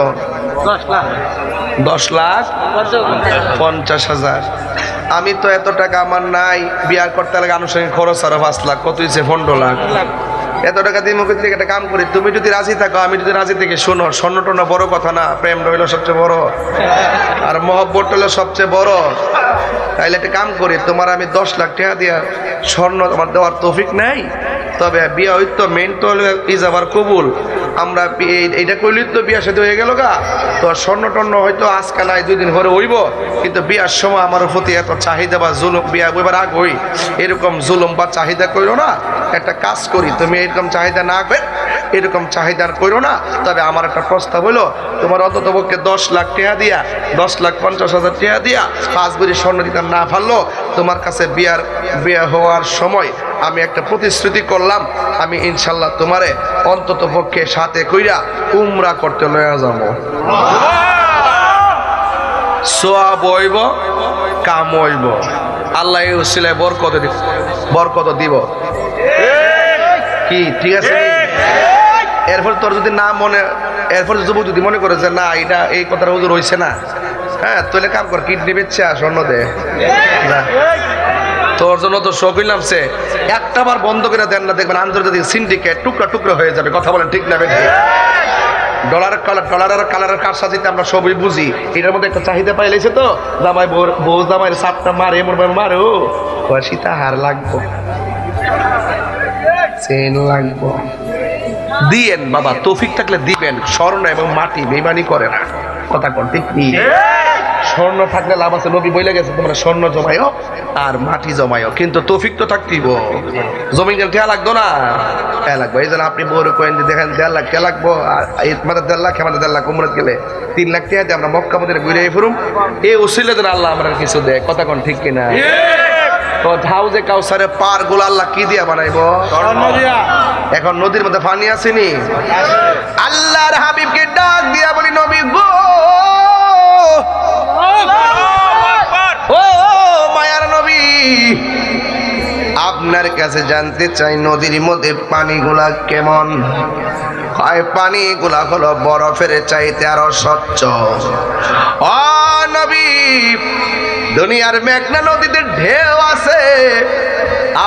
10,50,000। আমি তো এত টাকা আমার নাই, বিয়া করতে লাগে আনুষঙ্গিক খরচ আরো 5 লাখ, কত হয়েছে? 15 লাখ। এত টাকা দিয়ে মুখে থেকে একটা কাম করি, তুমি যদি রাজি থাকো, আমি যদি রাজি থেকে, শোনো স্বর্ণ টর্ণ বড় কথা না, প্রেম হইলো সবচেয়ে বড়, আর মহব্বত হইলো সবচেয়ে বড়। তাইলে একটা কাম করি, তোমার আমি 10 লাখ টাকা দিয়া স্বর্ণ আমার দেওয়ার তৌফিক নাই, তবে বিয়া হইতো মেন তো হলো ইজাবার কবুল। আমরা এইটা কইলি তো বিয়ার সাথে হয়ে গেল গা, তো স্বর্ণ টর্ণ হয়তো আজকে নাই 2 দিন পরে হইব, কিন্তু বিয়ার সময় আমার প্রতি এত চাহিদা বা জুলুম, বিয়া হইবার আগ হই এরকম জুলুম বা চাহিদা কইরো না। একটা কাজ করি, তুমি এরকম চাহিদা না করে, এরকম চাহিদা কইরো না। তবে আমার একটা প্রস্তাব হইলো, তোমার অন্তত পক্ষে 10 লাখ টাকা দিয়া, 10,50,000 টাকা দিয়া 5 ভরি স্বর্ণ দিতে না পারলো, তোমার কাছে বিয়া হওয়ার সময় আমি একটা প্রতিশ্রুতি করলাম, আমি ইনশাল্লাহ তোমারে অন্তত পক্ষে সাথে কইরা উমরা করতে লয়া যাবো। সওয়াব হইব, কাম হইব, আল্লাহ এই উসিলায় বরকত দিব। কি ঠিক আছে? এরপর তোর যদি না মনে, এরপর যদি মনে করে যে না এটা এই কথাটা হুজুর হইছে না, হ্যাঁ তাহলে কাম কর, কিডনি বেচছে স্বর্ণ দে। তোর জন্য তো শৌখিন নামছে, একটা বার বন্ধ করে দেন না, দেখবেন আন্তর্জাতিক সিন্ডিকেট টুকরা টুকরা হয়ে যাবে। কথা বলেন ঠিক না বেঠিক? ডলারের কালারের কারসাজিতে আমরা সবই বুঝি, এটার মধ্যে একটা চাহিদা পাই লেছে তো, জামাই বউ জামাইয়ের সাপটা মারে, এমন ভাবে মারে, ও সীতা হার লাগবো, চেন লাগবো। দিয়েন বাবা, তৌফিক থাকলে দিবেন। স্বর্ণ এবং মাটি বেইমানি করে না, কথা কন ঠিক কি? স্বর্ণ থাকলে লাভ আছে, নবী বইলে গেছে তোমরা স্বর্ণ জমাইও আর মাটি জমাইও, কিন্তু তৌফিক তো থাকতেইব। জমি গেলে ঠেয়া লাগতো না, ঠেয়া লাগবো। এই জন্য আপনি বউরে কয়েন দিয়ে দেখেন 1.5 লাখ কে লাগবো, আর আমাদের 1.5 লাখ, আমাদের 1.5 লাখ উমরাত গেলে 3 লাখ টাকা দিয়ে আমরা মক্কা মদিনা ঘুরে ফিরুম। এই উসিলে যেন আল্লাহ আমরা কিছু দেয়, কথা কন ঠিক কিনা? তো হাউজে কাউসারে পার গুলো আল্লাহ কি দিয়া বানাইবো? এখন নদীর মধ্যে পানি আসেনি, আল্লাহর হাবিবকে ডাক দিয়া বলি, নবী গো, ও মায়ার নবী, আপনার কাছে জানতে চাই নদীর মধ্যে পানিগুলা কেমন? হয় পানিগুলা হলো বরফের চাইতে আরো স্বচ্ছ। ও নবী, দুনিয়ার মেঘনা নদীতে ঢেউ আছে,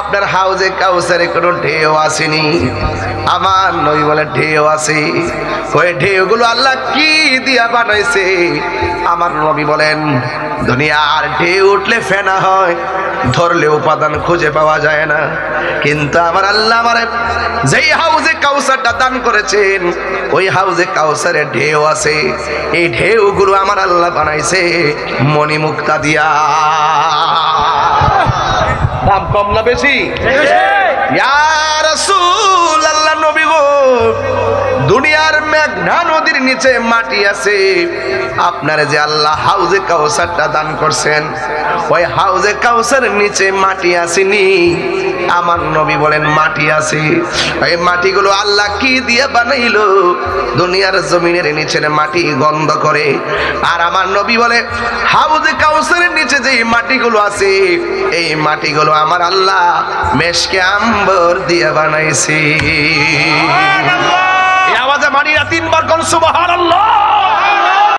আপনার হাউজে কাউসারে কোনো ঢেউ আসেনি। আমার নবী বলে ঢেউ আছে। ওই ঢেউগুলো আল্লাহ কি দিয়া বানাইছে? আমার নবী বলেন, দুনিয়ার ঢেউ উঠলে ফেনা হয়, ধরলে উপাদান খুঁজে পাওয়া যায় না, কিন্তু আমার আল্লাহ আমারে যেই হাউজে কাউসারটা দান করেছেন, ওই হাউজে কাউসারে ঢেউ আছে। এই ঢেউগুলো আমার আল্লাহ বানাইছে মণিমুক্তা দিয়া। দাম কম না বেশি? ইয়া রাসূল আল্লাহ নবী গো, দুনিয়ার মেঘনা নদীর নিচে মাটি আছে, আপনারে যে আল্লাহ হাউজে কাউসারটা দান করছেন, ওই হাউজে কাউসারের নিচে মাটি আসেনি। আমার নবী বলেন মাটি আছে। এই মাটিগুলো আল্লাহ কি দিয়ে বানাইলো? দুনিয়ার জমিনের নিচের মাটি গন্ধ করে। আর আমার নবী বলে হাউজে কাউসারের নিচে যে মাটিগুলো আছে, এই মাটিগুলো আমার আল্লাহ মেশকে আম্বর দিয়ে বানাইছে। এই আওয়াজে মানিরা 3 বার কোন সুবহানাল্লাহ।